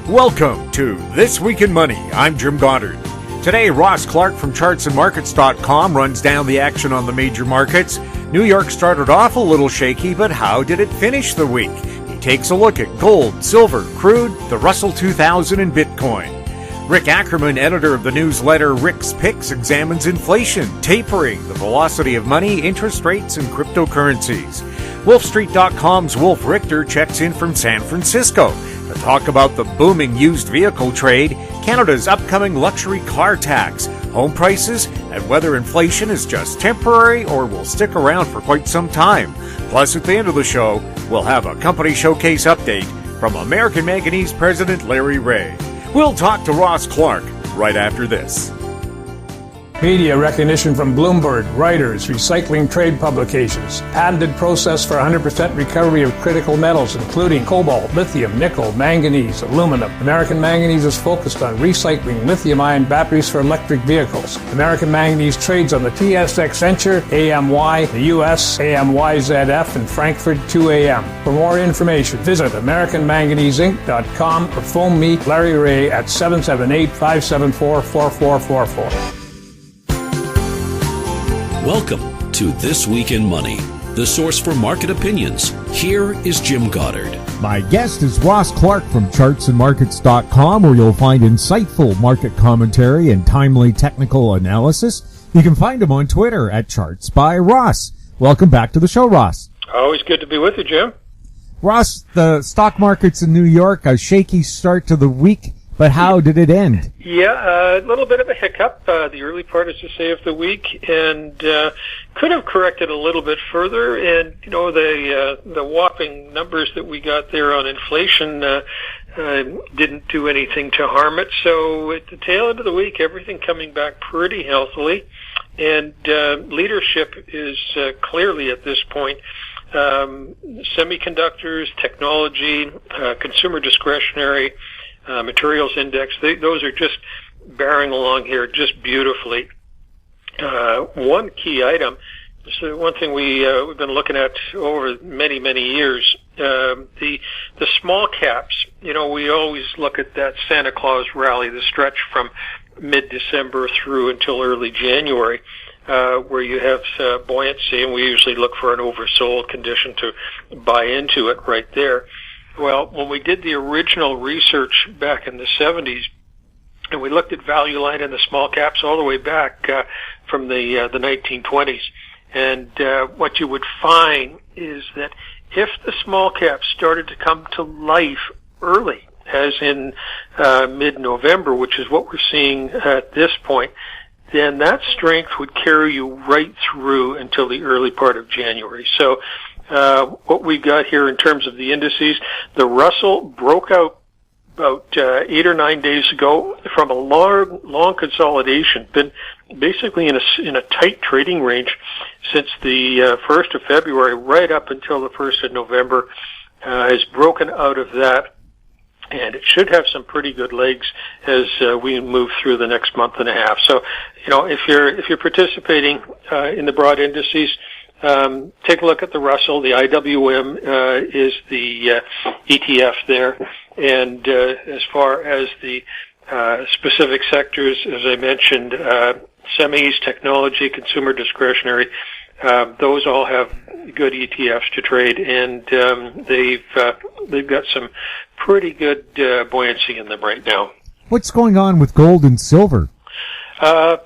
Welcome to This Week in Money. I'm Jim Goddard. Today, Ross Clark from ChartsandMarkets.com runs down the action on the major markets. New York started off a little shaky, but how did it finish the week? He takes a look at gold, silver, crude, the Russell 2000, and Bitcoin. Rick Ackerman, editor of the newsletter Rick's Picks, examines inflation, tapering, the velocity of money, interest rates, and cryptocurrencies. WolfStreet.com's Wolf Richter checks in from San Francisco to talk about the booming used vehicle trade, Canada's upcoming luxury car tax, home prices, and whether inflation is just temporary or will stick around for quite some time. Plus, at the end of the show, we'll have a company showcase update from American Manganese President Larry Reaugh. We'll talk to Ross Clark right after this. Media recognition from Bloomberg, Reuters, recycling trade publications. Patented process for 100% recovery of critical metals, including cobalt, lithium, nickel, manganese, aluminum. American Manganese is focused on recycling lithium-ion batteries for electric vehicles. American Manganese trades on the TSX Venture, AMY, the US, AMY.V, and Frankfurt 2AM. For more information, visit AmericanManganeseInc.com or phone me, Larry Reaugh, at 778-574-4444. Welcome to This Week in Money, the source for market opinions. Here is Jim Goddard. My guest is Ross Clark from ChartsandMarkets.com, where you'll find insightful market commentary and timely technical analysis. You can find him on Twitter at Charts by Ross. Welcome back to the show, Ross. Always good to be with you, Jim. Ross, the stock markets in New York, a shaky start to the week, but how did it end? Yeah, a little bit of a hiccup, the early part, as to say, of the week, and could have corrected a little bit further. And, you know, the whopping numbers that we got there on inflation didn't do anything to harm it. So at the tail end of the week, everything coming back pretty healthily. And leadership is clearly at this point semiconductors, technology, consumer discretionary, materials index, those are just bearing along here just beautifully. One key item, so one thing we've been looking at over many, many years, the small caps. You know, we always look at that Santa Claus rally, the stretch from mid-December through until early January, where you have buoyancy, and we usually look for an oversold condition to buy into it right there. Well, when we did the original research back in the 70s, and we looked at value line and the small caps all the way back from the 1920s, and what you would find is that if the small caps started to come to life early, as in mid-November, which is what we're seeing at this point, then that strength would carry you right through until the early part of January. So what we've got here in terms of the indices, the Russell broke out about 8 or 9 days ago from a long consolidation, been basically in a tight trading range since the 1st of February right up until the 1st of November, has broken out of that, and it should have some pretty good legs as we move through the next month and a half. So, you know, if you're participating in the broad indices, take a look at the Russell. The IWM is the ETF there. And as far as the specific sectors, as I mentioned, semis, technology, consumer discretionary, those all have good ETFs to trade, and they've got some pretty good buoyancy in them right now. What's going on with gold and silver?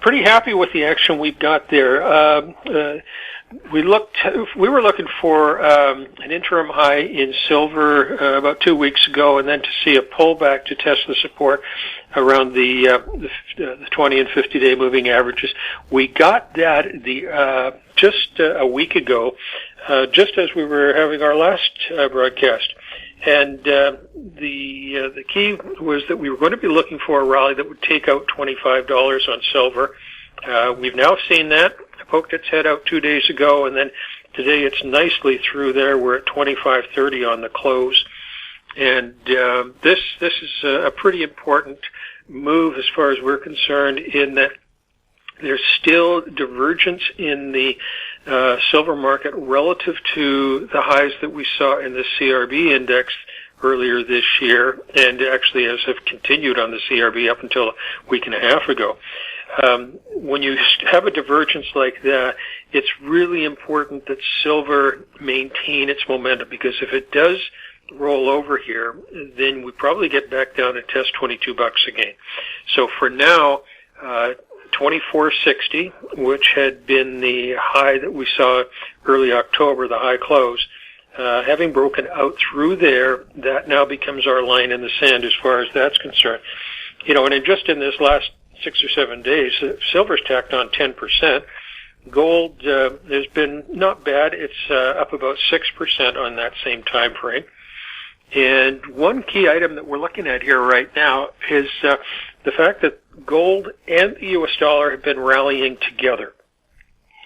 Pretty happy with the action we've got there. We were looking for an interim high in silver about 2 weeks ago, and then to see a pullback to test the support around the 20 and 50-day moving averages. We got that just a week ago, just as we were having our last broadcast. And the key was that we were going to be looking for a rally that would take out $25 on silver. We've now seen that. It poked its head out 2 days ago, and then today it's nicely through there. We're at 25.30 on the close. And this is a pretty important move as far as we're concerned, in that there's still divergence in the silver market relative to the highs that we saw in the CRB index earlier this year, and actually as have continued on the CRB up until a week and a half ago. When you have a divergence like that, it's really important that silver maintain its momentum, because if it does roll over here, then we probably get back down and test $22 again. So for now, 24.60, which had been the high that we saw early October, the high close, having broken out through there, that now becomes our line in the sand as far as that's concerned. And just in this last 6 or 7 days, silver's tacked on 10%. Gold has been not bad. It's up about 6% on that same time frame. And one key item that we're looking at here right now is the fact that gold and the U.S. dollar have been rallying together.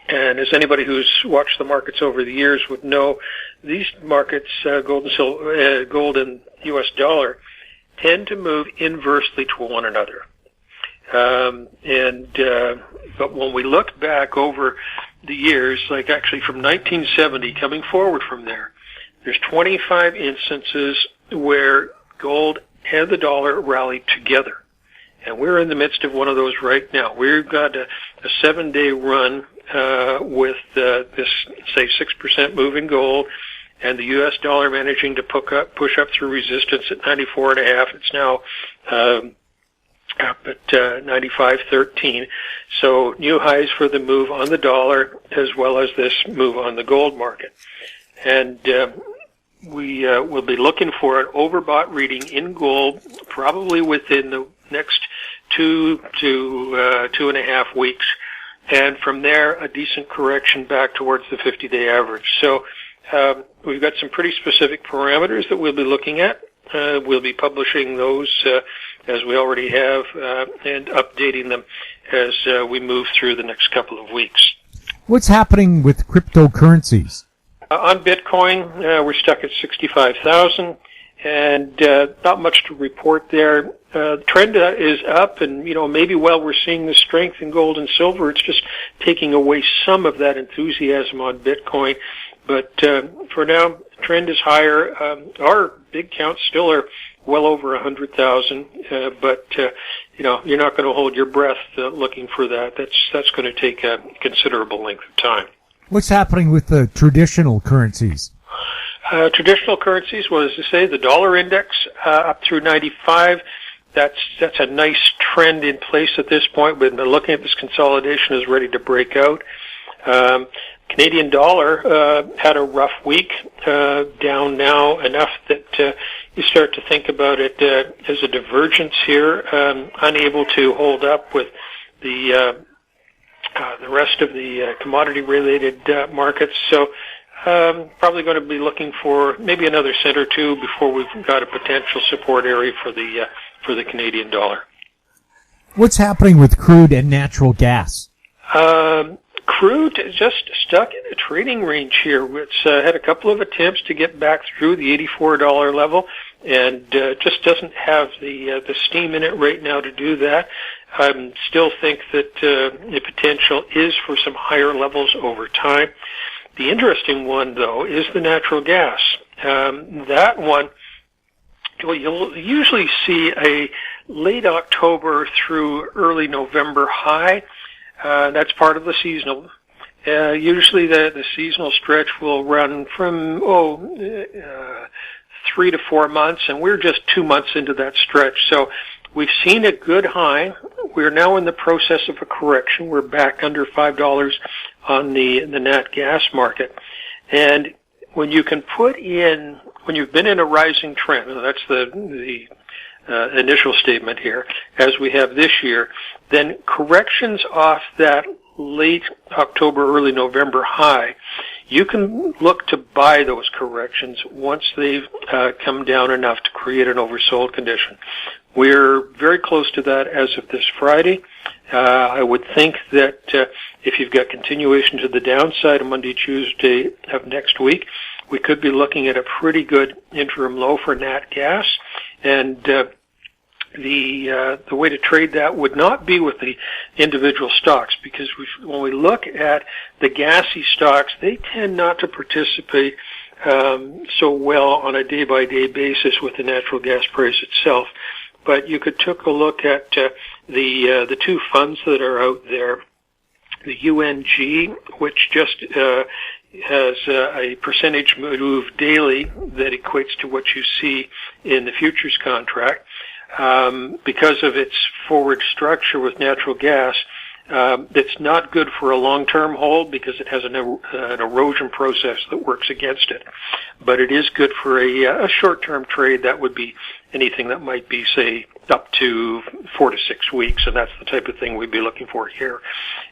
And as anybody who's watched the markets over the years would know, these markets, gold and U.S. dollar, tend to move inversely to one another. But when we look back over the years, like actually from 1970 coming forward from there, there's 25 instances where gold and the dollar rallied together. And we're in the midst of one of those right now. We've got a 7-day run with this, say, 6% move in gold, and the U.S. dollar managing to push up through resistance at 94.5. It's now up at 95.13. So new highs for the move on the dollar as well as this move on the gold market. And we will be looking for an overbought reading in gold probably within the next 2 to 2.5 weeks. And from there, a decent correction back towards the 50-day average. So we've got some pretty specific parameters that we'll be looking at. We'll be publishing those as we already have and updating them as we move through the next couple of weeks. What's happening with cryptocurrencies? On Bitcoin, we're stuck at 65,000, and not much to report there. The trend is up, and maybe while we're seeing the strength in gold and silver, it's just taking away some of that enthusiasm on Bitcoin. But for now, the trend is higher. Our big counts still are well over 100,000, but you're not going to hold your breath looking for that. That's going to take a considerable length of time. What's happening with the traditional currencies? Traditional currencies, well, as I say, the dollar index up through 95. That's a nice trend in place at this point. We've been looking at this consolidation is ready to break out. Canadian dollar had a rough week, down now enough that you start to think about it as a divergence here, unable to hold up with the rest of the commodity-related markets. So probably going to be looking for maybe another cent or two before we've got a potential support area for the Canadian dollar. What's happening with crude and natural gas? Crude is just stuck in a trading range here. It's had a couple of attempts to get back through the $84 level, and just doesn't have the steam in it right now to do that. I still think that the potential is for some higher levels over time. The interesting one, though, is the natural gas. That one, well, you'll usually see a late October through early November high. That's part of the seasonal. Usually the seasonal stretch will run from 3 to 4 months, and we're just 2 months into that stretch. So we've seen a good high. We're now in the process of a correction. We're back under $5 on the nat gas market. And when you can when you've been in a rising trend, and that's the initial statement here, as we have this year, then corrections off that late October, early November high, you can look to buy those corrections once they've come down enough to create an oversold condition. We're very close to that as of this Friday. I would think that if you've got continuation to the downside on Monday, Tuesday of next week, we could be looking at a pretty good interim low for nat gas, and the way to trade that would not be with the individual stocks, because when we look at the gassy stocks, they tend not to participate so well on a day-by-day basis with the natural gas price itself. But you could take a look at the two funds that are out there, the UNG, which just has a percentage move daily that equates to what you see in the futures contract. Because of its forward structure with natural gas, it's not good for a long-term hold because it has an erosion process that works against it. But it is good for a short-term trade. That would be anything that might be, say, up to 4 to 6 weeks, and that's the type of thing we'd be looking for here.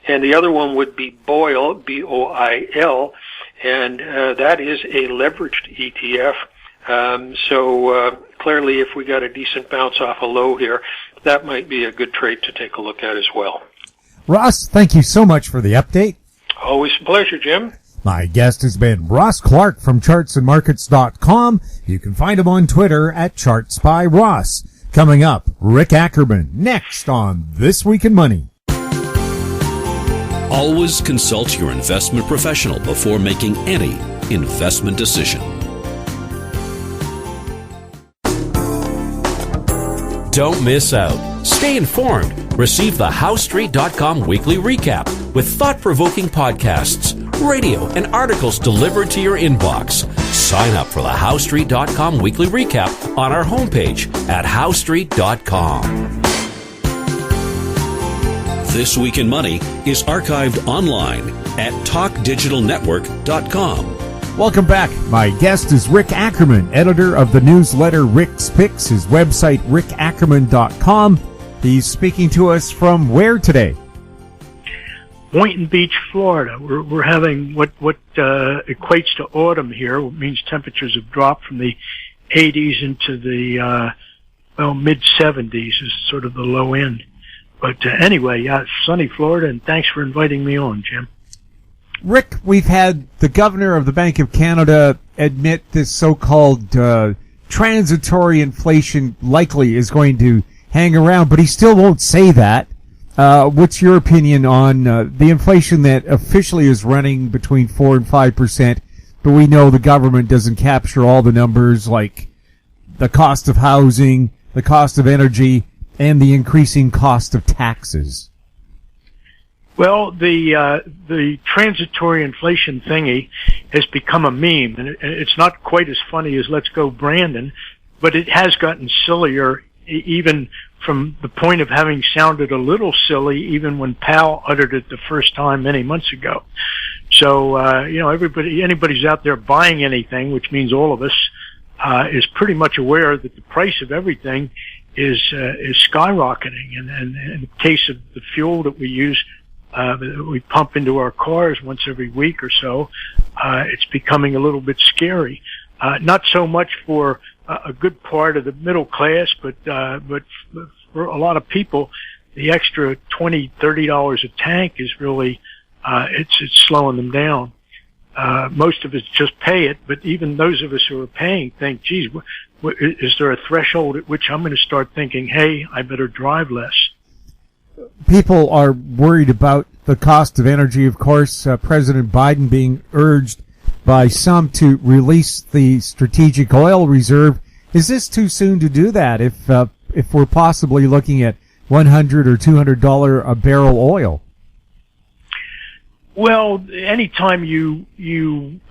And the other one would be BOIL, B-O-I-L, and that is a leveraged ETF. So clearly, if we got a decent bounce off a low here, that might be a good trade to take a look at as well. Ross, thank you so much for the update. Always a pleasure, Jim. My guest has been Ross Clark from chartsandmarkets.com. You can find him on Twitter at ChartsByRoss. Coming up, Rick Ackerman, next on This Week in Money. Always consult your investment professional before making any investment decision. Don't miss out. Stay informed. Receive the HowStreet.com weekly recap with thought-provoking podcasts, radio, and articles delivered to your inbox. Sign up for the HowStreet.com weekly recap on our homepage at HowStreet.com. This Week in Money is archived online at TalkDigitalNetwork.com. Welcome back. My guest is Rick Ackerman, editor of the newsletter Rick's Picks, his website rickackerman.com. He's speaking to us from where today? Boynton Beach, Florida. We're having what equates to autumn here. It means temperatures have dropped from the 80s into the mid-70s is sort of the low end. But anyway, yeah, sunny Florida, and thanks for inviting me on, Jim. Rick, we've had the governor of the Bank of Canada admit this so-called transitory inflation likely is going to hang around, but he still won't say that. What's your opinion on the inflation that officially is running between 4 and 5%, but we know the government doesn't capture all the numbers like the cost of housing, the cost of energy, and the increasing cost of taxes? Well, the transitory inflation thingy has become a meme, and it's not quite as funny as Let's Go Brandon, but it has gotten sillier, even from the point of having sounded a little silly even when Powell uttered it the first time many months ago. So, anybody's out there buying anything, which means all of us, is pretty much aware that the price of everything is skyrocketing. And in the case of the fuel that we use, that we pump into our cars once every week or so, it's becoming a little bit scary. Not so much for a good part of the middle class, but for a lot of people, the extra $20, $30 a tank is really, it's slowing them down. Most of us just pay it, but even those of us who are paying think, geez, is there a threshold at which I'm going to start thinking, hey, I better drive less? People are worried about the cost of energy. Of course, President Biden being urged by some to release the strategic oil reserve. Is this too soon to do that if we're possibly looking at $100 or $200 a barrel oil? Well, anytime you even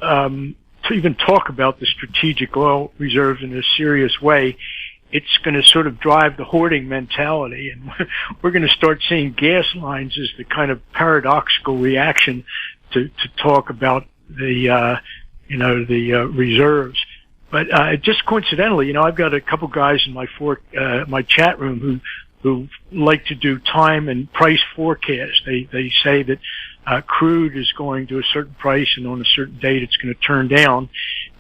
talk about the strategic oil reserves in a serious way, it's going to sort of drive the hoarding mentality, and we're going to start seeing gas lines as the kind of paradoxical reaction to talk about the reserves. But just coincidentally, I've got a couple guys in my chat room who like to do time and price forecasts. They say that crude is going to a certain price, and on a certain date it's going to turn down.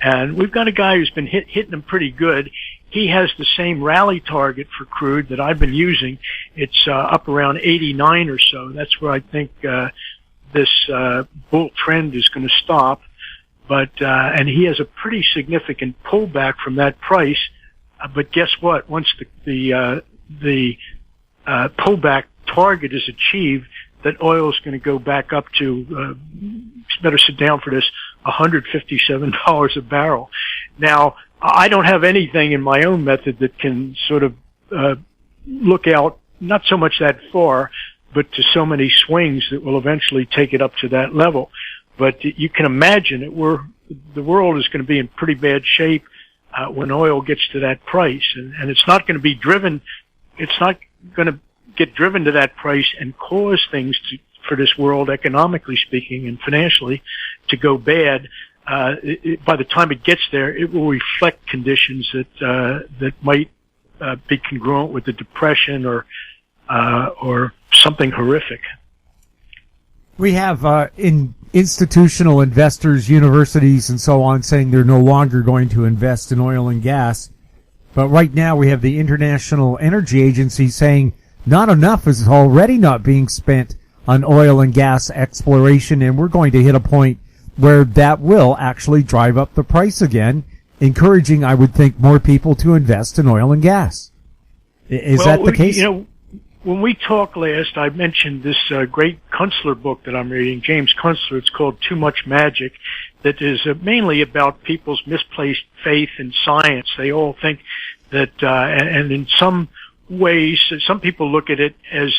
And we've got a guy who's been hitting them pretty good. He has the same rally target for crude that I've been using. It's up around 89 or so. That's where I think this bull trend is going to stop. But and he has a pretty significant pullback from that price. But guess what? Once the pullback target is achieved, that oil is going to go back up to, better sit down for this, $157 a barrel. Now, I don't have anything in my own method that can sort of look out not so much that far, but to so many swings that will eventually take it up to that level. But you can imagine the world is going to be in pretty bad shape when oil gets to that price, and it's not going to be driven. It's not going to get driven to that price and cause things for this world, economically speaking and financially, to go bad. By the time it gets there, it will reflect conditions that might be congruent with the Depression or something horrific. We have institutional investors, universities, and so on saying they're no longer going to invest in oil and gas. But right now we have the International Energy Agency saying not enough is already not being spent on oil and gas exploration, and we're going to hit a point where that will actually drive up the price again, encouraging, I would think, more people to invest in oil and gas. Is that the case? You know, when we talked last, I mentioned this great Kunstler book that I'm reading, James Kunstler. It's called Too Much Magic, that is mainly about people's misplaced faith in science. They all think that, and in some ways, some people look at it as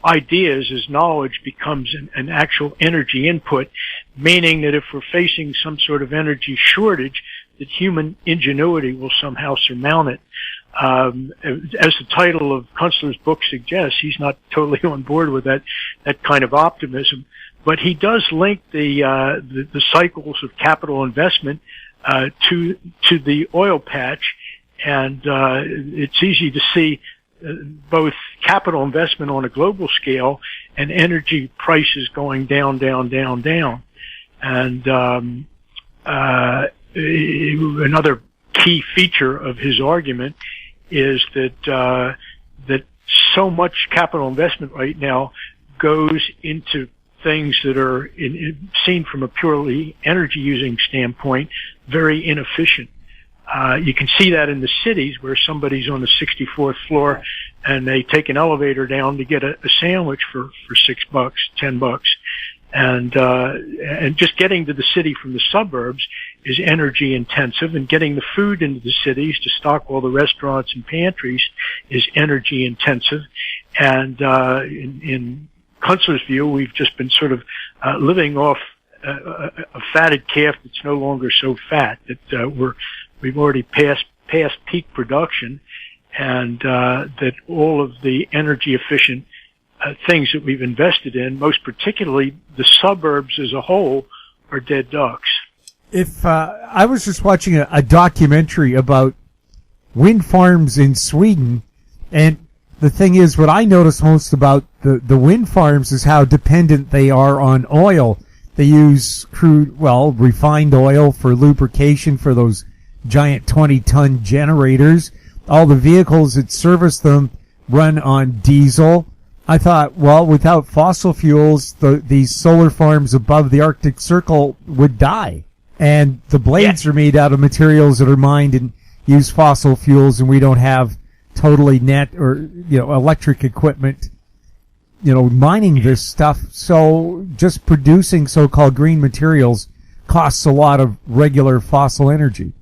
ideas, as knowledge becomes an actual energy input, meaning that if we're facing some sort of energy shortage, that human ingenuity will somehow surmount it. As the title of Kunstler's book suggests, he's not totally on board with that kind of optimism, but he does link the cycles of capital investment to the oil patch, and it's easy to see both capital investment on a global scale and energy prices going down. And another key feature of his argument is that so much capital investment right now goes into things that are seen from a purely energy using standpoint very inefficient. You can see that in the cities where somebody's on the 64th floor and they take an elevator down to get a sandwich for $6, $10. And just getting to the city from the suburbs is energy intensive, and getting the food into the cities to stock all the restaurants and pantries is energy intensive. And in Kunstler's view, we've just been sort of living off a fatted calf that's no longer so fat, that we've already passed peak production, and that all of the energy efficient things that we've invested in, most particularly the suburbs as a whole, are dead ducks. If I was just watching a documentary about wind farms in Sweden, and the thing is, what I notice most about the wind farms is how dependent they are on oil. They use refined oil for lubrication for those giant 20-ton generators. All the vehicles that service them run on diesel. I thought, well, without fossil fuels, these solar farms above the Arctic Circle would die. And the blades are made out of materials that are mined and use fossil fuels, and we don't have totally electric equipment, mining this stuff. So just producing so-called green materials costs a lot of regular fossil energy.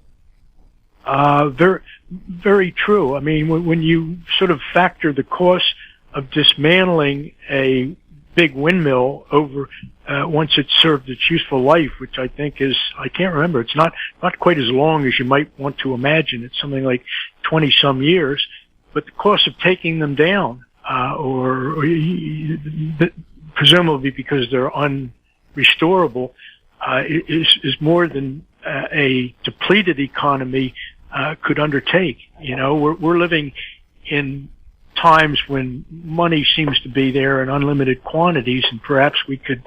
Very, very true. I mean, when you sort of factor the cost of dismantling a big windmill over once it's served its useful life, which I think is, I can't remember, it's not quite as long as you might want to imagine. It's something like 20-some years. But the cost of taking them down, or presumably because they're unrestorable, is more than a depleted economy could undertake. We're living in times when money seems to be there in unlimited quantities, and perhaps we could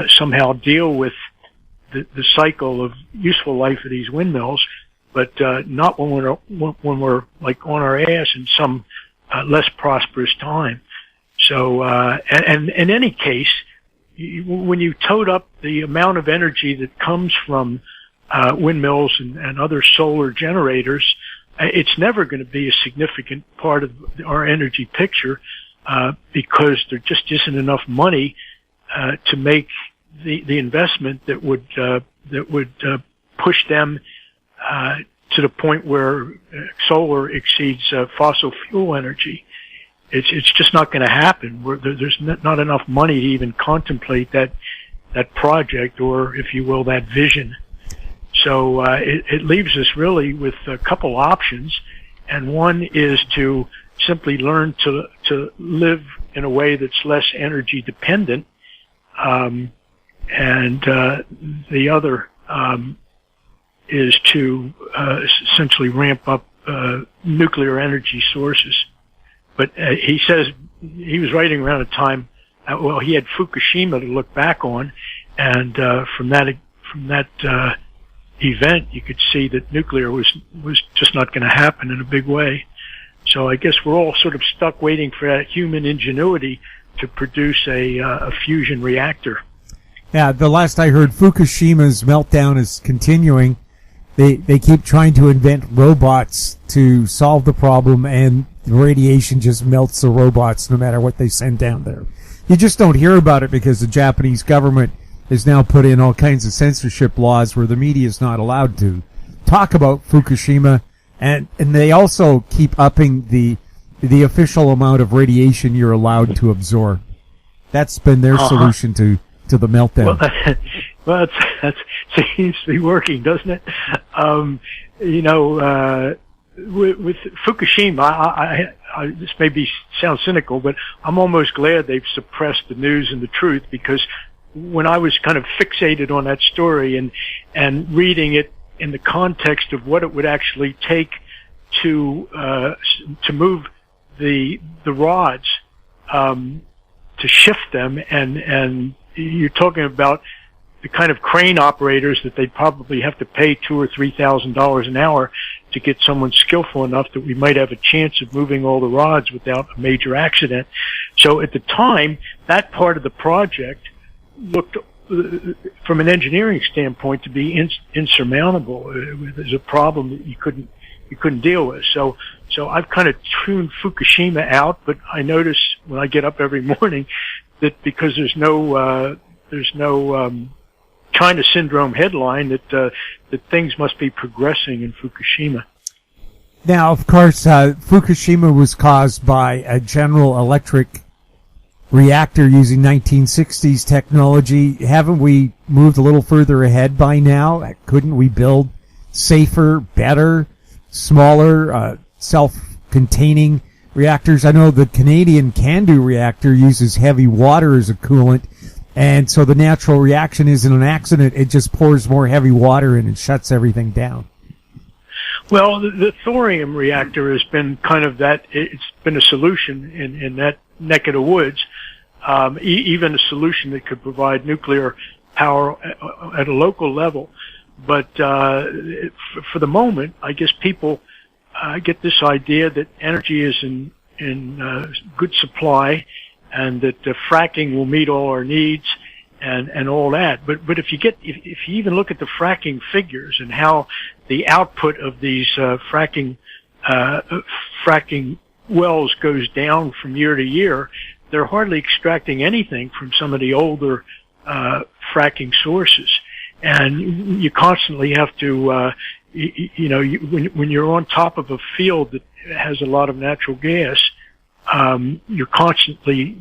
somehow deal with the cycle of useful life of these windmills, but not when we're like on our ass in some less prosperous time. So, and in any case, when you tote up the amount of energy that comes from windmills and other solar generators, it's never going to be a significant part of our energy picture because there just isn't enough money to make the investment that would push them to the point where solar exceeds fossil fuel energy. It's just not going to happen. There's not enough money to even contemplate that project, or if you will, that vision. So it leaves us really with a couple options, and one is to simply learn to live in a way that's less energy dependent, and the other is to essentially ramp up nuclear energy sources. But he says he was writing around a time, well, he had Fukushima to look back on, and from that event, you could see that nuclear was just not going to happen in a big way. So I guess we're all sort of stuck waiting for that human ingenuity to produce a fusion reactor. Yeah, the last I heard, Fukushima's meltdown is continuing. They keep trying to invent robots to solve the problem, and the radiation just melts the robots no matter what they send down there. You just don't hear about it because the Japanese government has now put in all kinds of censorship laws where the media is not allowed to talk about Fukushima, and they also keep upping the official amount of radiation you're allowed to absorb. That's been their solution to the meltdown. Well, that seems to be working, doesn't it? With Fukushima, this may sound cynical, but I'm almost glad they've suppressed the news and the truth, because when I was kind of fixated on that story and reading it in the context of what it would actually take to move the rods, to shift them, and you're talking about the kind of crane operators that they'd probably have to pay $2,000 or $3,000 an hour to get someone skillful enough that we might have a chance of moving all the rods without a major accident. So at the time, that part of the project looked, from an engineering standpoint, to be insurmountable. There's a problem that you couldn't deal with. So I've kind of tuned Fukushima out, but I notice when I get up every morning that because there's no China syndrome headline that things must be progressing in Fukushima. Now, of course, Fukushima was caused by a General Electric reactor using 1960s technology. Haven't we moved a little further ahead by now? Couldn't we build safer, better, smaller, self-containing reactors? I know the Canadian CANDU reactor uses heavy water as a coolant, and so the natural reaction isn't an accident. It just pours more heavy water in and shuts everything down. Well, the thorium reactor has been kind of that. It's been a solution in that neck of the woods, even a solution that could provide nuclear power at a local level. But for the moment, I guess people get this idea that energy is in good supply, and that fracking will meet all our needs and all that. But if you even look at the fracking figures and how the output of these fracking wells goes down from year to year, they're hardly extracting anything from some of the older fracking sources. And you constantly have to, when you're on top of a field that has a lot of natural gas, you're constantly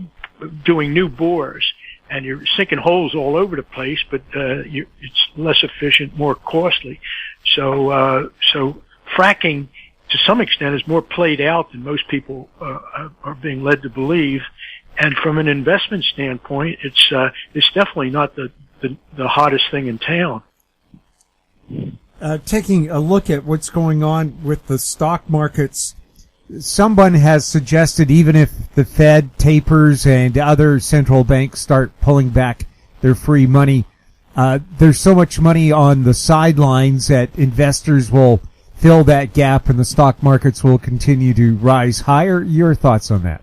doing new bores, and you're sinking holes all over the place, but it's less efficient, more costly. So fracking, to some extent, is more played out than most people are being led to believe. And from an investment standpoint, it's definitely not the hottest thing in town. Taking a look at what's going on with the stock markets, someone has suggested even if the Fed tapers and other central banks start pulling back their free money, there's so much money on the sidelines that investors will fill that gap and the stock markets will continue to rise higher. Your thoughts on that?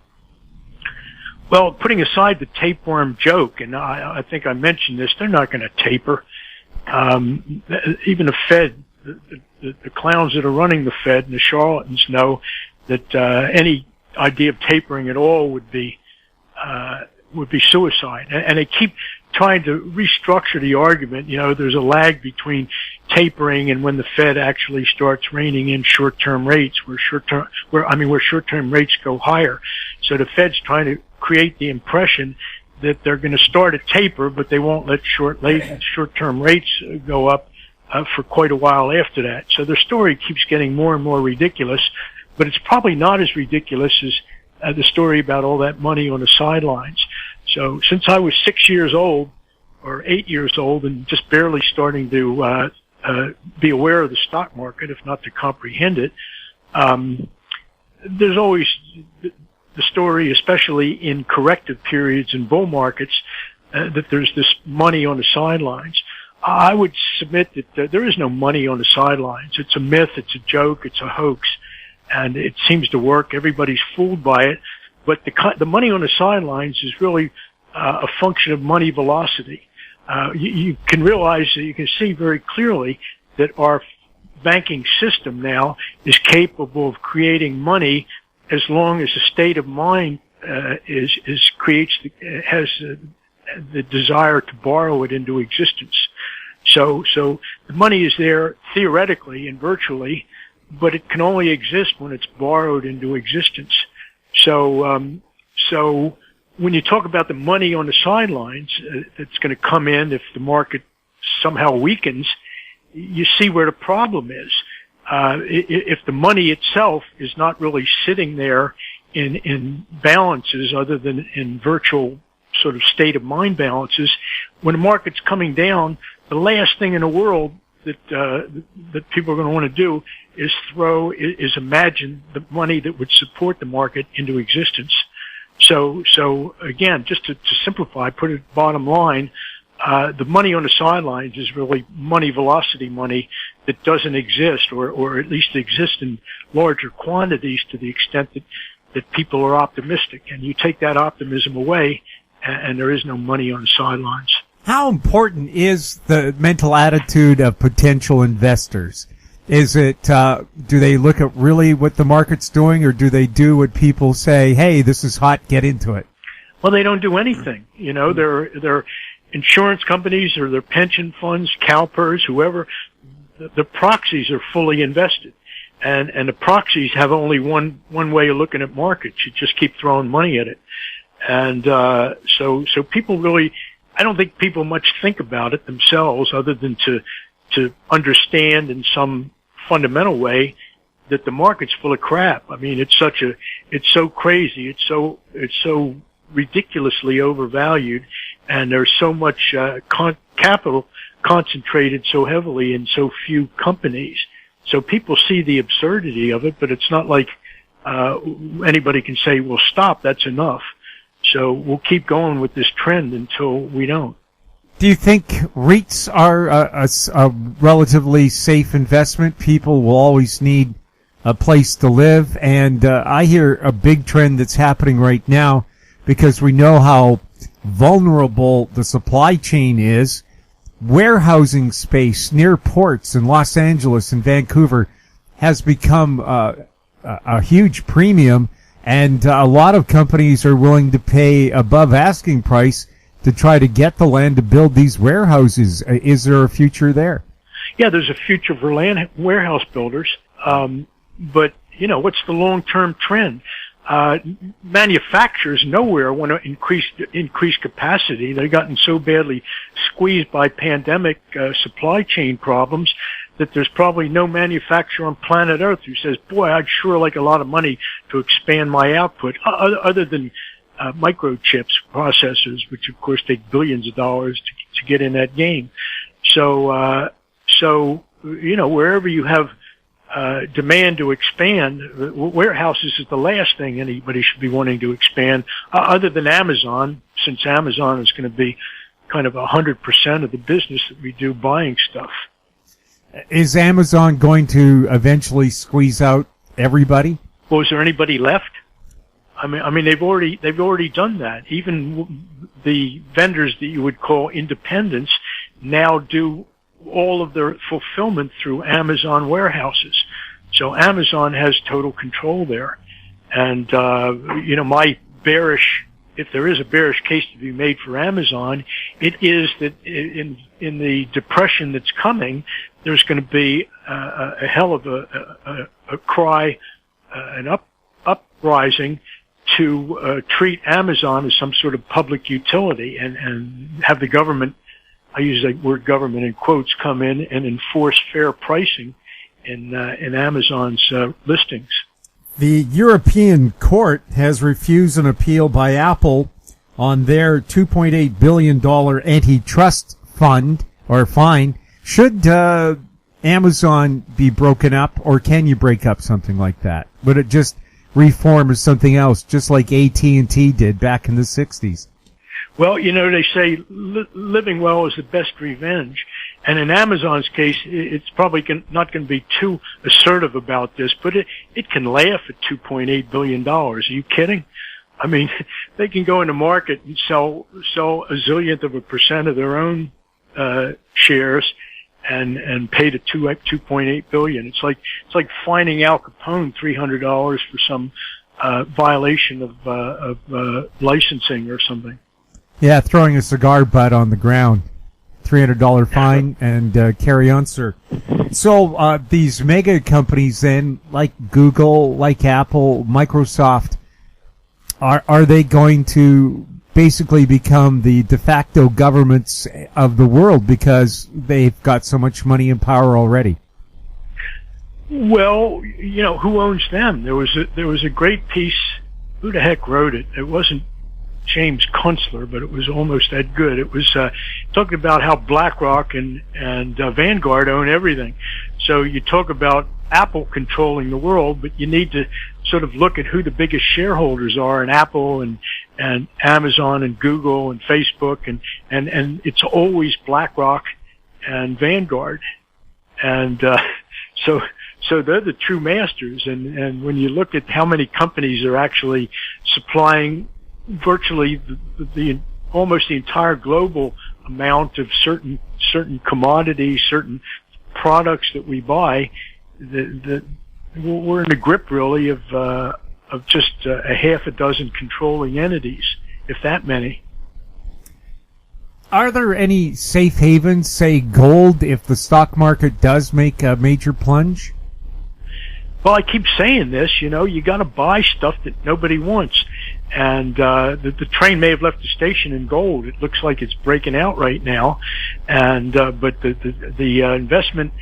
Well, putting aside the tapeworm joke, and I think I mentioned this, they're not going to taper. Even the Fed, the clowns that are running the Fed and the charlatans know that any idea of tapering at all would be suicide. And they keep trying to restructure the argument. There's a lag between tapering and when the Fed actually starts reining in short-term rates, where short-term rates go higher. So the Fed's trying to create the impression that they're going to start a taper, but they won't let short-term rates go up for quite a while after that. So the story keeps getting more and more ridiculous, but it's probably not as ridiculous as the story about all that money on the sidelines. So since I was 6 years old or 8 years old and just barely starting to be aware of the stock market, if not to comprehend it, there's always the story, especially in corrective periods in bull markets, that there's this money on the sidelines. I would submit that there is no money on the sidelines. It's a myth, it's a joke, it's a hoax, and it seems to work. Everybody's fooled by it. But the money on the sidelines is really a function of money velocity. You can realize, you can see very clearly that our banking system now is capable of creating money as long as the state of mind has the desire to borrow it into existence. So the money is there theoretically and virtually, but it can only exist when it's borrowed into existence. So when you talk about the money on the sidelines that's going to come in if the market somehow weakens, you see where the problem is. If the money itself is not really sitting there in balances other than in virtual sort of state of mind balances, when the market's coming down, the last thing in the world that people are going to want to do is imagine the money that would support the market into existence. So again, just to simplify, put it bottom line, the money on the sidelines is really money velocity money that doesn't exist, or at least exists in larger quantities to the extent that people are optimistic. And you take that optimism away, and there is no money on the sidelines. How important is the mental attitude of potential investors? Is it, do they look at really what the market's doing, or do they do what people say, hey, this is hot, get into it? Well, they don't do anything. They're insurance companies or their pension funds, CalPERS, whoever, the proxies are fully invested. And the proxies have only one way of looking at markets. You just keep throwing money at it. And, so people really, I don't think people much think about it themselves other than to understand in some fundamental way that the market's full of crap. I mean, it's so crazy. It's so ridiculously overvalued, and there's so much, capital concentrated so heavily in so few companies. So people see the absurdity of it, but it's not like, anybody can say, well, stop, that's enough. So we'll keep going with this trend until we don't. Do you think REITs are a relatively safe investment? People will always need a place to live. And I hear a big trend that's happening right now because we know how vulnerable the supply chain is. Warehousing space near ports in Los Angeles and Vancouver has become a huge premium. And a lot of companies are willing to pay above asking price to try to get the land to build these warehouses. Is there a future there? Yeah, there's a future for land warehouse builders. But, what's the long-term trend? Manufacturers nowhere want to increase capacity. They've gotten so badly squeezed by pandemic supply chain problems that there's probably no manufacturer on planet Earth who says, boy, I'd sure like a lot of money to expand my output, other than microchips processors, which of course take billions of dollars to get in that game. So wherever you have demand to expand, warehouses is the last thing anybody should be wanting to expand, other than Amazon, since Amazon is going to be kind of 100% of the business that we do buying stuff. Is Amazon going to eventually squeeze out everybody? Well, is there anybody left? I mean, they've already done that. Even the vendors that you would call independents now do all of their fulfillment through Amazon warehouses. So Amazon has total control there. And, my bearish if there is a bearish case to be made for Amazon, it is that in the depression that's coming, there's going to be a hell of a cry, an uprising to treat Amazon as some sort of public utility and have the government, I use the word government in quotes, come in and enforce fair pricing in Amazon's listings. The European court has refused an appeal by Apple on their $2.8 billion antitrust fund or fine. Should Amazon be broken up, or can you break up something like that? Would it just reform as something else, just like AT&T did back in the 60s? Well, they say living well is the best revenge. And in Amazon's case, it's probably not going to be too assertive about this, but it can laugh at $2.8 billion. Are you kidding? I mean, they can go in the market and sell a zillionth of a % of their own shares and pay the $2.8 billion. It's like fining Al Capone $300 for some violation of licensing or something. Yeah, throwing a cigar butt on the ground. $300 fine and carry on, sir. So these mega companies then, like Google, like Apple, Microsoft, are they going to basically become the de facto governments of the world because they've got so much money and power already? Well, who owns them? There was a great piece. Who the heck wrote it? It wasn't James Kunstler, but it was almost that good. It was talking about how BlackRock and Vanguard own everything. So you talk about Apple controlling the world, but you need to sort of look at who the biggest shareholders are in Apple and Amazon and Google and Facebook, and it's always BlackRock and Vanguard. And so they're the true masters. And when you look at how many companies are actually supplying virtually almost the entire global amount of certain commodities, certain products that we buy, that we're in the grip really of just a half a dozen controlling entities, if that many. Are there any safe havens, say gold, if the stock market does make a major plunge? Well, I keep saying this, you got to buy stuff that nobody wants. And the train may have left the station in gold. It looks like it's breaking out right now. And but the investment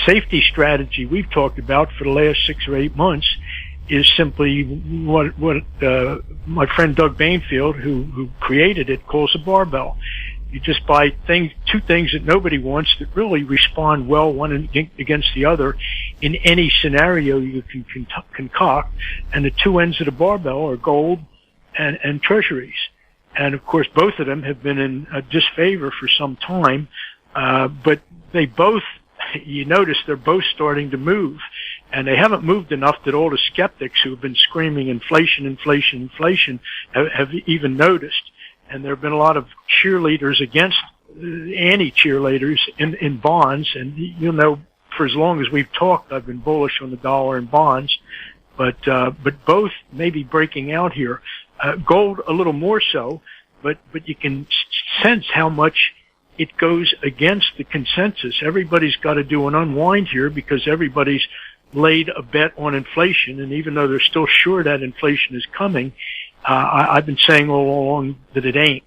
safety strategy we've talked about for the last 6 or 8 months is simply what my friend Doug Bainfield, who created it, calls a barbell. You just buy two things that nobody wants that really respond well one against the other in any scenario you can concoct, and the two ends of the barbell are gold and treasuries. And of course, both of them have been in disfavor for some time, but they both, you notice they're both starting to move, and they haven't moved enough that all the skeptics who have been screaming inflation, inflation, inflation have even noticed. And there have been a lot of cheerleaders against anti-cheerleaders in bonds. And for as long as we've talked, I've been bullish on the dollar and bonds, but both may be breaking out here. Gold a little more so, but you can sense how much it goes against the consensus. Everybody's got to do an unwind here because everybody's laid a bet on inflation, and even though they're still sure that inflation is coming, I've been saying all along that it ain't.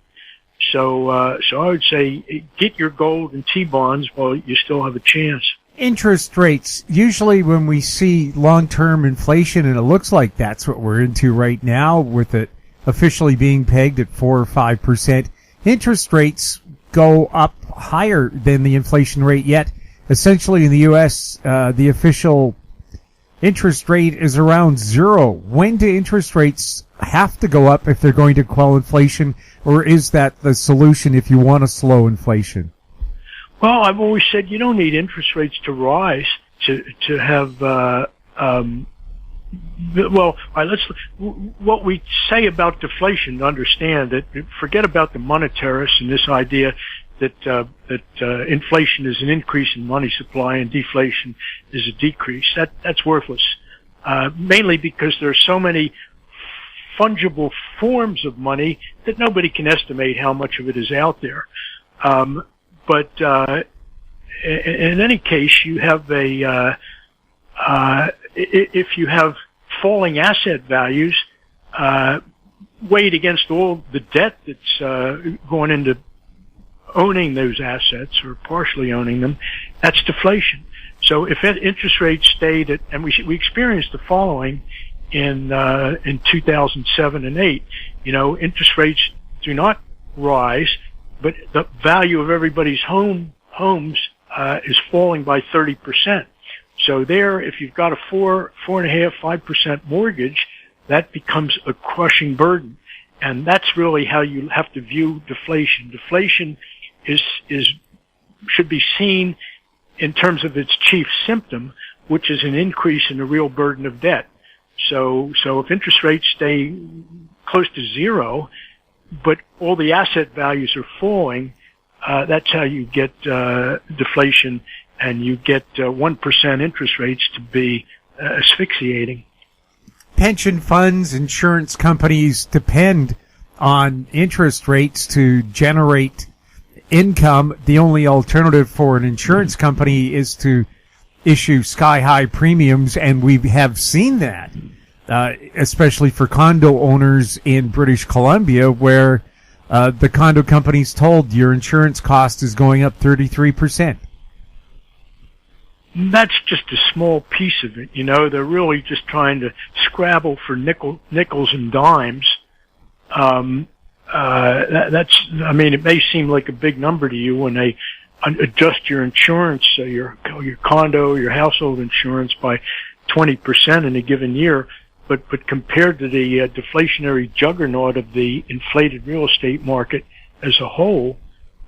So I would say get your gold and T-bonds while you still have a chance. Interest rates. Usually when we see long-term inflation, and it looks like that's what we're into right now with it officially being pegged at 4 or 5%, interest rates go up higher than the inflation rate, yet essentially in the U.S., the official interest rate is around 0. When do interest rates have to go up if they're going to quell inflation, or is that the solution if you want to slow inflation? Well, I've always said you don't need interest rates to rise to have well, all right, what we say about deflation, to understand that, forget about the monetarists and this idea that inflation is an increase in money supply and deflation is a decrease. That's worthless. Mainly because there are so many fungible forms of money that nobody can estimate how much of it is out there. But in any case, you have if you have falling asset values weighed against all the debt that's going into owning those assets or partially owning them, that's deflation. So if interest rates stayed at, and we experienced the following in 2007 and 8, interest rates do not rise, but the value of everybody's homes is falling by 30%. So there, if you've got a 4.5%, 5% mortgage, that becomes a crushing burden. And that's really how you have to view deflation. Deflation should be seen in terms of its chief symptom, which is an increase in the real burden of debt. So if interest rates stay close to zero, but all the asset values are falling, that's how you get deflation, and you get 1% interest rates to be asphyxiating. Pension funds, insurance companies depend on interest rates to generate income. The only alternative for an insurance company is to issue sky-high premiums, and we have seen that, especially for condo owners in British Columbia, where the condo company's told your insurance cost is going up 33%. That's just a small piece of it. They're really just trying to scrabble for nickels and dimes. It may seem like a big number to you when they adjust your insurance, your condo, your household insurance by 20% in a given year. But compared to the deflationary juggernaut of the inflated real estate market as a whole,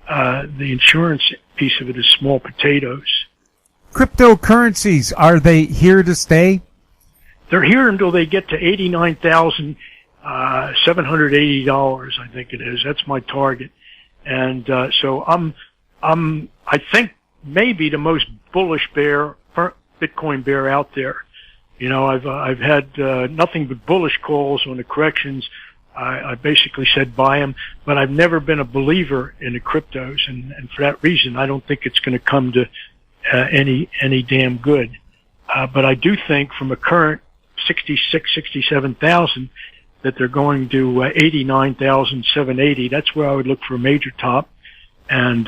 the insurance piece of it is small potatoes. Cryptocurrencies, are they here to stay? They're here until they get to $89,780, I think it is. That's my target. And so I think maybe the most bullish Bitcoin bear out there. I've had nothing but bullish calls on the corrections. I basically said buy them, but I've never been a believer in the cryptos, and for that reason, I don't think it's going to come to any damn good. But I do think from a current 67,000 that they're going to 89,780. That's where I would look for a major top, and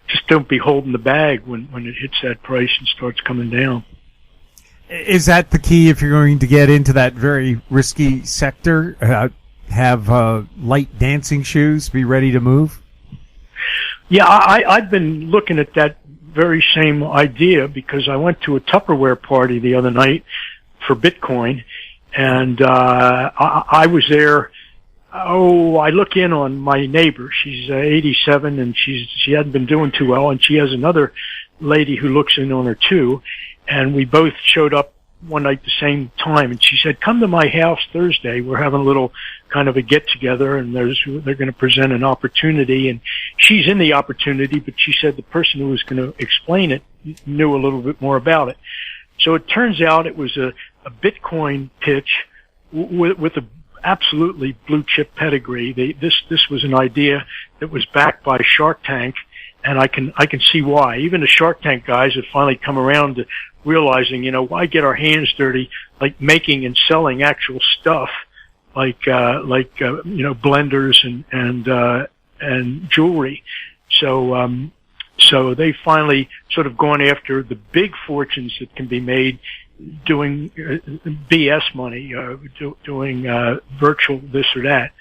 just don't be holding the bag when it hits that price and starts coming down. Is that the key if you're going to get into that very risky sector? Have light dancing shoes, be ready to move? Yeah, I've been looking at that very same idea because I went to a Tupperware party the other night for Bitcoin, and I was there. I look in on my neighbor. She's 87, and she hadn't been doing too well, and she has another lady who looks in on her too. And we both showed up one night the same time, and she said, "Come to my house Thursday. We're having a little kind of a get together, and they're going to present an opportunity." And she's in the opportunity, but she said the person who was going to explain it knew a little bit more about it. So it turns out it was a Bitcoin pitch with a absolutely blue chip pedigree. This was an idea that was backed by Shark Tank, and I can see why. Even the Shark Tank guys have finally come around to realizing, why get our hands dirty, like making and selling actual stuff, like blenders and jewelry. So they finally sort of gone after the big fortunes that can be made doing BS money, doing virtual this or that.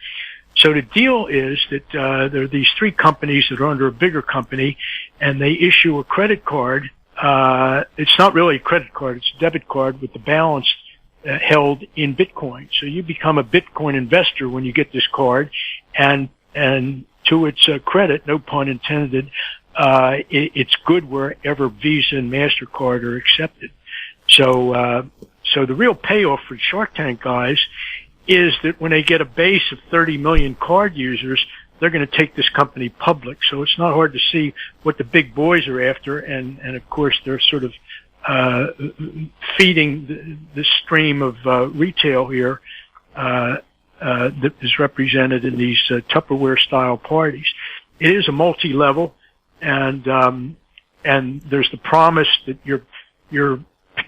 So the deal is that there are these three companies that are under a bigger company, and they issue a credit card. It's not really a credit card; it's a debit card with the balance held in Bitcoin. So you become a Bitcoin investor when you get this card, and to its credit, no pun intended, it's good wherever Visa and MasterCard are accepted. So the real payoff for Shark Tank guys is that when they get a base of 30 million card users, they're going to take this company public. So it's not hard to see what the big boys are after, and of course they're sort of feeding the stream of retail here that is represented in these Tupperware-style parties. It is a multi-level, and there's the promise that your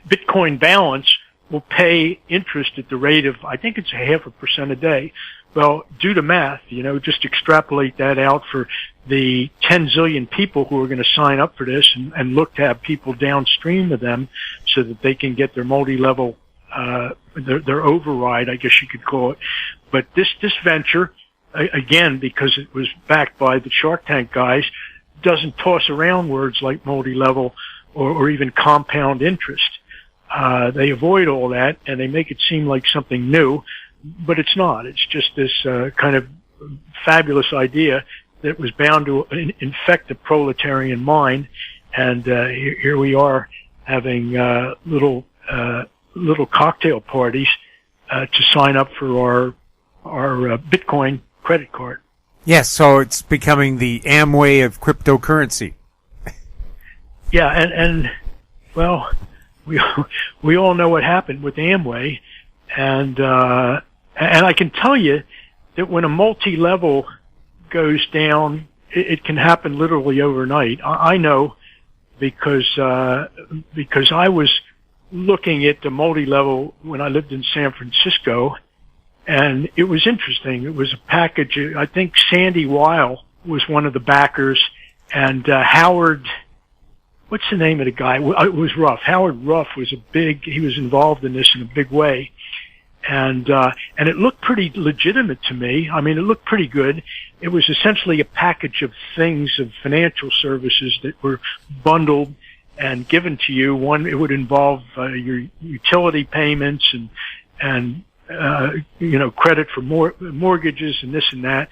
Bitcoin balance will pay interest at the rate of, I think it's 0.5% a day. Well, do the math, just extrapolate that out for the 10 zillion people who are going to sign up for this and look to have people downstream of them so that they can get their multi-level, their override, I guess you could call it. But this venture, again, because it was backed by the Shark Tank guys, doesn't toss around words like multi-level or even compound interest. They avoid all that and they make it seem like something new. But it's not. It's just this kind of fabulous idea that was bound to infect the proletarian mind, and here we are having little cocktail parties to sign up for our Bitcoin credit card. Yes, so it's becoming the AMY of cryptocurrency. Yeah, and well, we all know what happened with AMY, and I can tell you that when a multi-level goes down, it can happen literally overnight. I know because I was looking at the multi-level when I lived in San Francisco, and it was interesting. It was a package. I think Sandy Weil was one of the backers, and Howard, what's the name of the guy? It was Reaugh. Howard Reaugh was he was involved in this in a big way. And it looked pretty legitimate to me. I mean, it looked pretty good. It was essentially a package of things, of financial services that were bundled and given to you. One, it would involve your utility payments and credit for mortgages and this and that.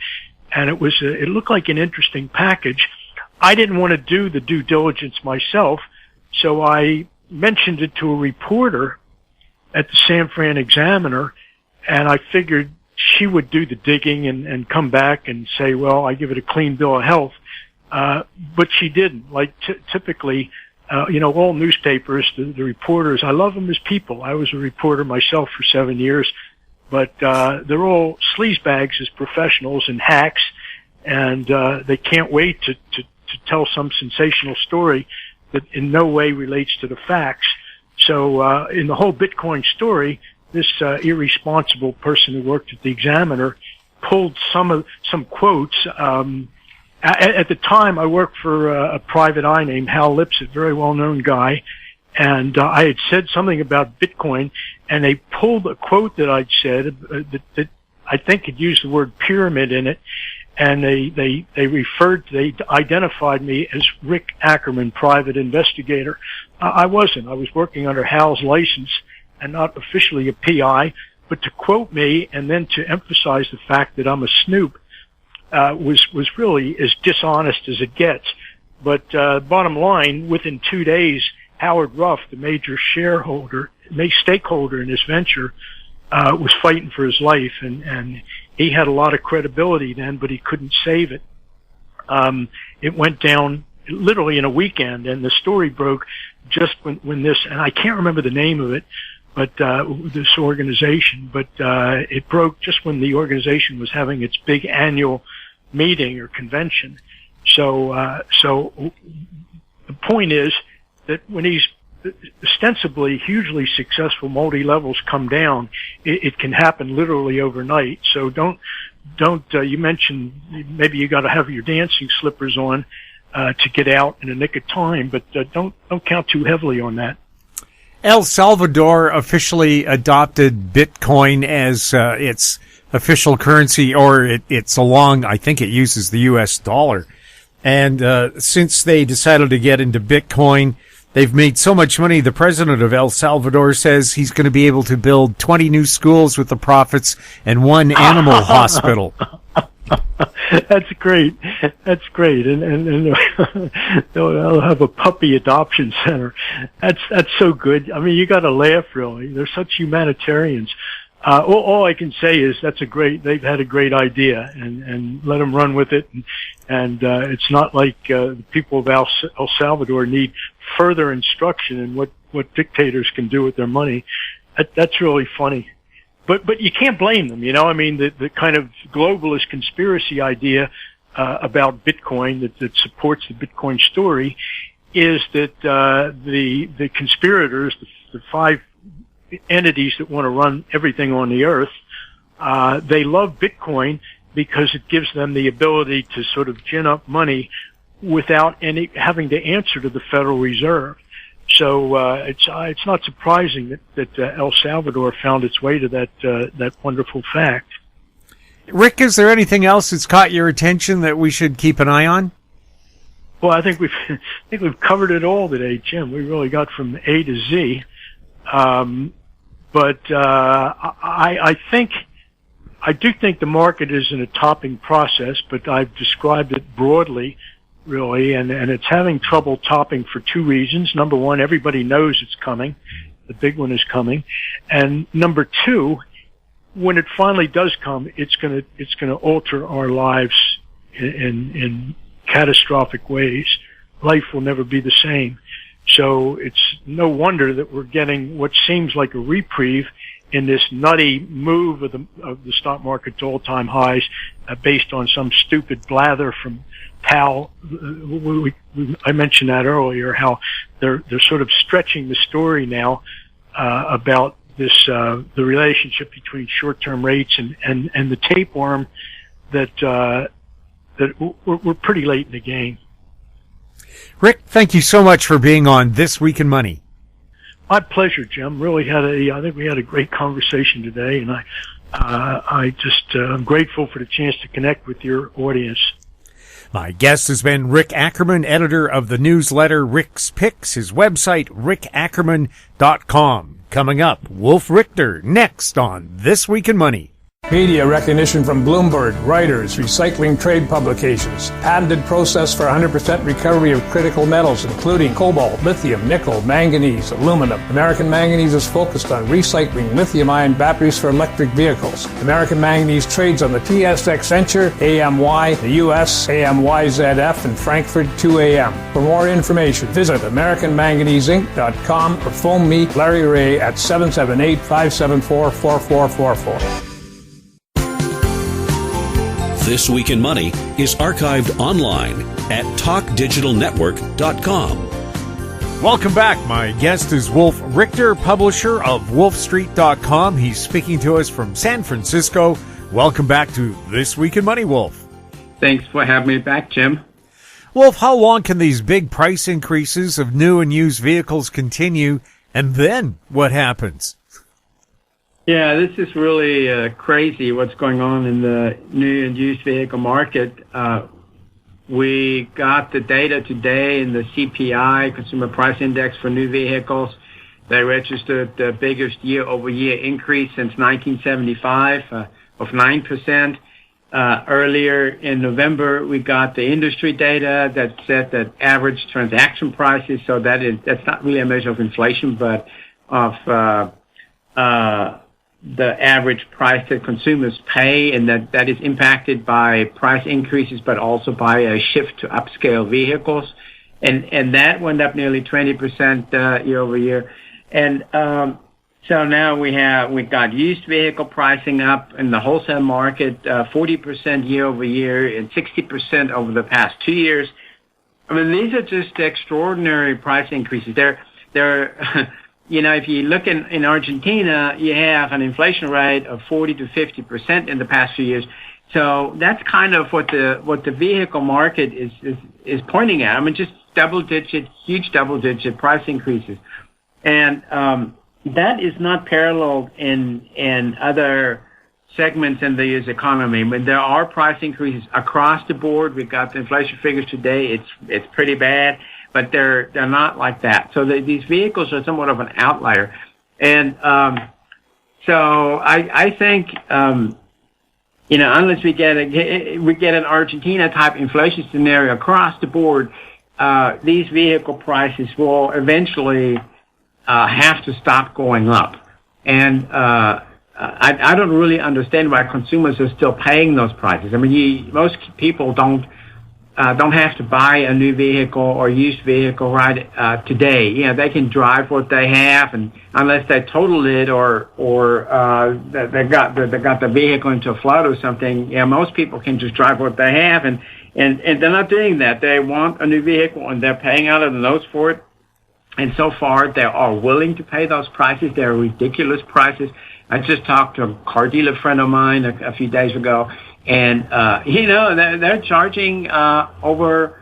And it looked like an interesting package. I didn't want to do the due diligence myself, so I mentioned it to a reporter at the San Fran Examiner, and I figured she would do the digging and come back and say, well, I give it a clean bill of health. But she didn't. Like typically, all newspapers, the reporters, I love them as people. I was a reporter myself for 7 years, but they're all sleazebags as professionals and hacks, and they can't wait to tell some sensational story that in no way relates to the facts. So in the whole Bitcoin story, this irresponsible person who worked at the Examiner pulled some quotes. At the time, I worked for a private eye named Hal Lipset, very well-known guy, and I had said something about Bitcoin, and they pulled a quote that I'd said that I think had used the word pyramid in it, and they identified me as Rick Ackerman, private investigator. I wasn't. I was working under Hal's license and not officially a PI, but to quote me and then to emphasize the fact that I'm a snoop was really as dishonest as it gets. But bottom line, within 2 days, Howard Reaugh, the major stakeholder in this venture, was fighting for his life, and he had a lot of credibility then, but he couldn't save it. It went down literally in a weekend, and the story broke just when this, and I can't remember the name of it, but this organization, but it broke just when the organization was having its big annual meeting or convention. So the point is that when these ostensibly hugely successful multi-levels come down, it can happen literally overnight. So don't you mentioned maybe you got to have your dancing slippers on to get out in the nick of time, but don't count too heavily on that. El Salvador officially adopted Bitcoin as its official currency, or it's along, I think it uses the U.S. dollar. And since they decided to get into Bitcoin, they've made so much money. The president of El Salvador says he's going to be able to build 20 new schools with the profits and 1 animal hospital. That's great. That's great. And they'll have a puppy adoption center. That's so good. I mean, you got to laugh, really. They're such humanitarians. All I can say is they've had a great idea, and let them run with it. And it's not like the people of El Salvador need further instruction in what dictators can do with their money. That's really funny. But you can't blame them, I mean, the kind of globalist conspiracy idea about Bitcoin that supports the Bitcoin story is that the conspirators, the five entities that want to run everything on the earth, they love Bitcoin because it gives them the ability to sort of gin up money without having to answer to the Federal Reserve. So it's not surprising that El Salvador found its way to that wonderful fact. Rick, is there anything else that's caught your attention that we should keep an eye on? Well, I think we've covered it all today, Jim. We really got from A to Z. But I do think the market is in a topping process, but I've described it broadly, really, and it's having trouble topping for two reasons. Number one, everybody knows it's coming. The big one is coming. And number two, when it finally does come, it's gonna alter our lives in catastrophic ways. Life will never be the same. So it's no wonder that we're getting what seems like a reprieve in this nutty move of the stock market to all-time highs, based on some stupid blather from Powell. I mentioned that earlier, how they're sort of stretching the story now about this the relationship between short-term rates and the tapeworm that we're pretty late in the game. Rick, thank you so much for being on This Week in Money. My pleasure, Jim. Really I think we had a great conversation today, and I'm grateful for the chance to connect with your audience. My guest has been Rick Ackerman, editor of the newsletter Rick's Picks, his website, rickackerman.com. Coming up, Wolf Richter, next on This Week in Money. Media recognition from Bloomberg, Reuters, recycling trade publications, patented process for 100% recovery of critical metals, including cobalt, lithium, nickel, manganese, aluminum. American Manganese is focused on recycling lithium-ion batteries for electric vehicles. American Manganese trades on the TSX Venture, AMY, the US, AMY.ZF, and Frankfurt 2AM. For more information, visit AmericanManganeseInc.com or phone me, Larry Ray, at 778-574-4444. This Week in Money is archived online at talkdigitalnetwork.com. Welcome back. My guest is Wolf Richter, publisher of wolfstreet.com. He's speaking to us from San Francisco. Welcome back to This Week in Money, Wolf. Thanks for having me back, Jim. Wolf, how long can these big price increases of new and used vehicles continue, and then what happens? Yeah, this is really crazy what's going on in the new and used vehicle market. We got the data today in the CPI, Consumer Price Index for new vehicles. They registered the biggest year-over-year increase since 1975 of 9%. Earlier in November, we got the industry data that said that average transaction prices, so that's not really a measure of inflation, but of the average price that consumers pay, and that is impacted by price increases, but also by a shift to upscale vehicles. And that went up nearly 20% year over year. And so now we got used vehicle pricing up in the wholesale market 40% year over year and 60% over the past 2 years. I mean, these are just extraordinary price increases. They're if you look in Argentina, you have an inflation rate of 40 to 50% in the past few years. So that's kind of what the vehicle market is pointing at. I mean, just huge double-digit price increases, and that is not paralleled in other segments in the U.S. economy. I mean, there are price increases across the board. We got the inflation figures today. It's pretty bad. But they're not like that. So these vehicles are somewhat of an outlier, and so I think unless we get an Argentina type inflation scenario across the board, these vehicle prices will eventually have to stop going up, and I don't really understand why consumers are still paying those prices. I mean, most people don't have to buy a new vehicle or used vehicle today. You know, they can drive what they have, and unless they total it or they got the vehicle into a flood or something, most people can just drive what they have, and they're not doing that. They want a new vehicle, and they're paying out of the nose for it. And so far, they are willing to pay those prices. They're ridiculous prices. I just talked to a car dealer friend of mine a few days ago, and they're charging over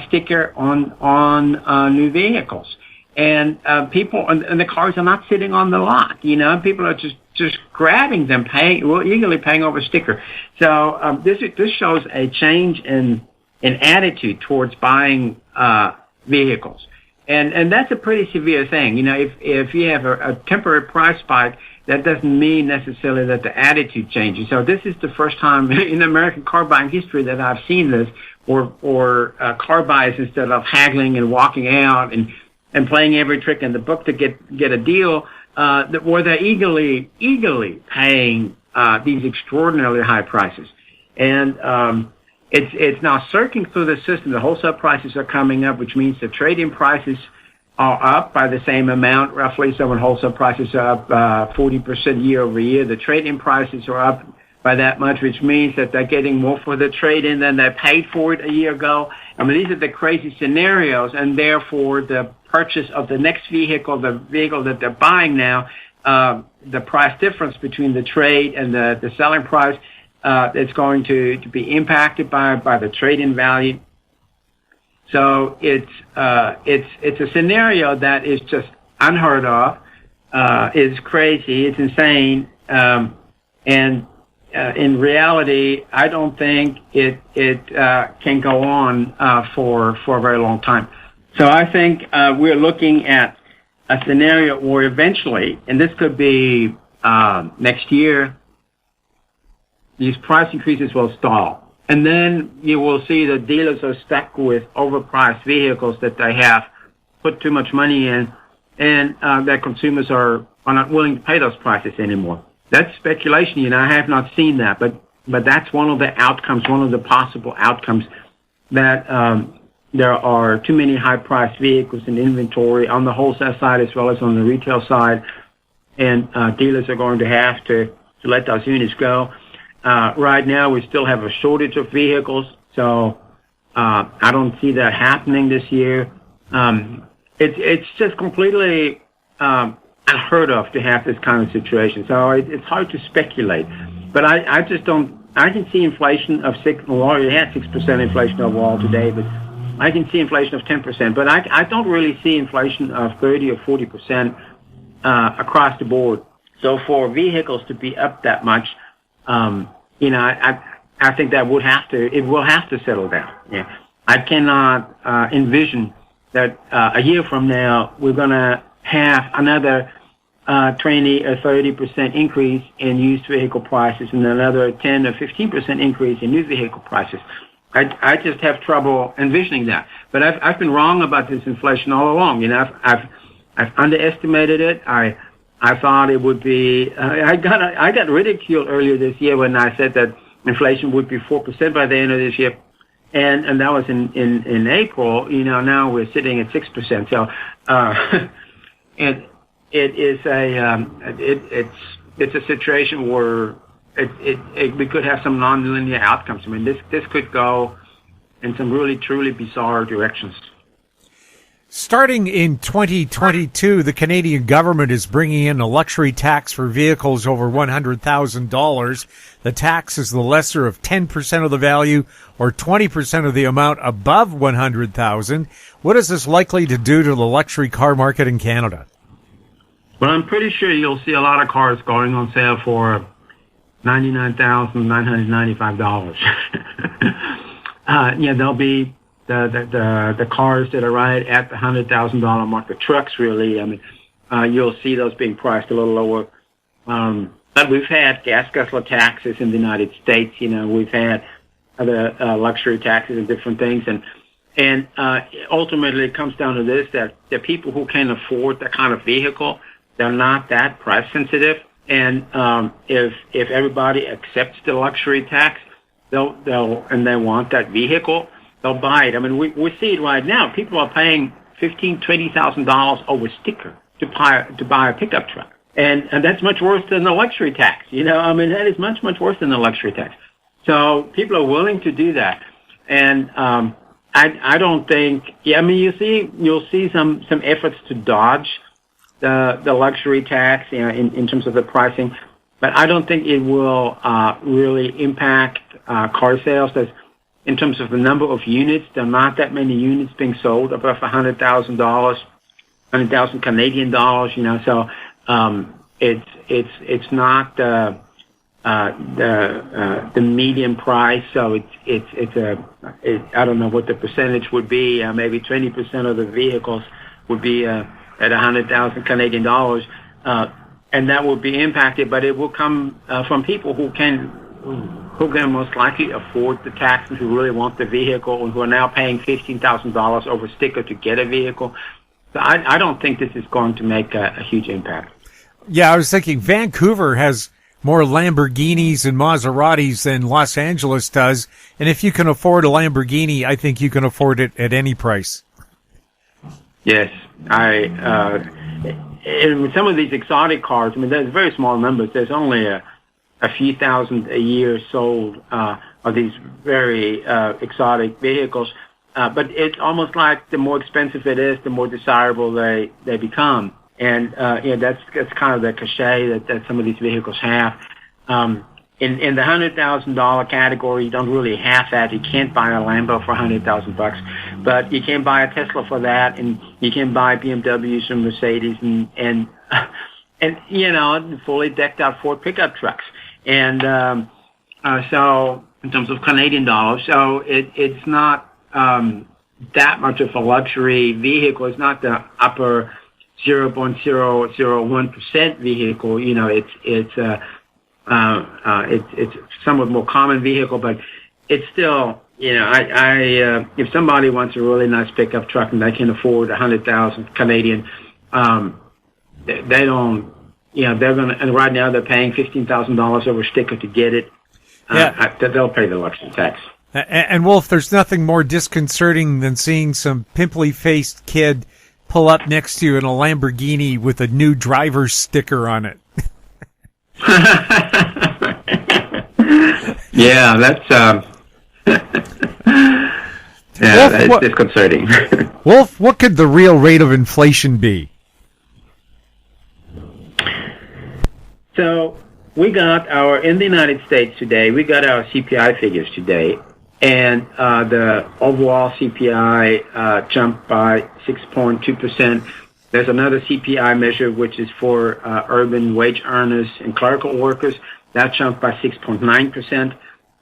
sticker on new vehicles, and people and the cars are not sitting on the lot. People are just grabbing them, eagerly paying over sticker. So this shows a change in attitude towards buying vehicles. And that's a pretty severe thing. If you have a temporary price spike, that doesn't mean necessarily that the attitude changes. So this is the first time in American car buying history that I've seen this, or car buys, instead of haggling and walking out and playing every trick in the book to get a deal, where they're eagerly paying these extraordinarily high prices. And it's now circling through the system. The wholesale prices are coming up, which means the trade-in prices are up by the same amount, roughly. So when wholesale prices are up 40% year over year, the trade-in prices are up by that much, which means that they're getting more for the trade-in than they paid for it a year ago. I mean, these are the crazy scenarios, and therefore the purchase of the next vehicle, the vehicle that they're buying now, the price difference between the trade and the selling price, it's going to be impacted by the trade-in value. So it's a scenario that is just unheard of. It's crazy. It's insane. And in reality, I don't think it can go on for a very long time. So I think we're looking at a scenario where eventually, and this could be next year, these price increases will stall. And then you will see the dealers are stuck with overpriced vehicles that they have put too much money in, and that consumers are not willing to pay those prices anymore. That's speculation. I have not seen that, but that's one of the outcomes, one of the possible outcomes, that there are too many high-priced vehicles in inventory on the wholesale side as well as on the retail side, and dealers are going to have to let those units go. Right now, we still have a shortage of vehicles, so I don't see that happening this year. It's just completely unheard of to have this kind of situation. So it's hard to speculate. But I just don't. I can see inflation of 6%. Well, we had 6% inflation overall today, but I can see inflation of 10%. But I don't really see inflation of 30 or 40% across the board. So for vehicles to be up that much, I think that it will have to settle down. Yeah. I cannot envision that a year from now we're going to have another 20 or 30% increase in used vehicle prices and another 10 or 15% increase in new vehicle prices. I just have trouble envisioning that. But I've been wrong about this inflation all along. I've underestimated it. I thought it would be. I got ridiculed earlier this year when I said that inflation would be 4% by the end of this year, and that was in April. Now we're sitting at 6%. So, and it is it's a situation where we could have some nonlinear outcomes. I mean, this could go in some really truly bizarre directions. Starting in 2022, the Canadian government is bringing in a luxury tax for vehicles over $100,000. The tax is the lesser of 10% of the value or 20% of the amount above $100,000. What is this likely to do to the luxury car market in Canada? Well, I'm pretty sure you'll see a lot of cars going on sale for $99,995. There'll be the cars that are right at the $100,000 mark, the trucks really. I mean, you'll see those being priced a little lower. But we've had gas guzzler taxes in the United States. We've had other luxury taxes and different things, and ultimately it comes down to this: that the people who can afford that kind of vehicle, they're not that price sensitive. And if everybody accepts the luxury tax, and they want that vehicle, they'll buy it. I mean, we see it right now. People are paying $15,000-$20,000 over sticker to buy a pickup truck. And that's much worse than the luxury tax. I mean, that is much, much worse than the luxury tax. So people are willing to do that. And, I don't think, I mean, you'll see some efforts to dodge the luxury tax, in terms of the pricing, but I don't think it will, really impact, car sales. In terms of the number of units, there are not that many units being sold above $100,000, 100,000 Canadian dollars, so, it's not, the median price, so I don't know what the percentage would be. Maybe 20% of the vehicles would be at 100,000 Canadian dollars, and that will be impacted. But it will come from people who can most likely afford the tax and who really want the vehicle and who are now paying $15,000 over sticker to get a vehicle. So I don't think this is going to make a huge impact. Yeah, I was thinking Vancouver has more Lamborghinis and Maseratis than Los Angeles does. And if you can afford a Lamborghini, I think you can afford it at any price. Yes. And with some of these exotic cars, I mean, there's very small numbers. There's only a few thousand a year sold, of these very, exotic vehicles. But it's almost like the more expensive it is, the more desirable they become. And, that's kind of the cachet that some of these vehicles have. In the $100,000 category, you don't really have that. You can't buy a Lambo for $100,000, but you can buy a Tesla for that, and you can buy BMWs and Mercedes and fully decked out Ford pickup trucks. And, so in terms of Canadian dollars, so it's not, that much of a luxury vehicle. It's not the upper 0.001% vehicle. It's somewhat more common vehicle, but it's still, if somebody wants a really nice pickup truck and they can afford 100,000 Canadian, they don't, they're gonna, and right now they're paying $15,000 over sticker to get it. They'll pay the luxury tax. And Wolf, there's nothing more disconcerting than seeing some pimply-faced kid pull up next to you in a Lamborghini with a new driver's sticker on it. Yeah, that's that's disconcerting. Wolf, what could the real rate of inflation be? So in the United States today, we got our CPI figures today, and the overall CPI jumped by 6.2%. There's another CPI measure, which is for urban wage earners and clerical workers. That jumped by 6.9%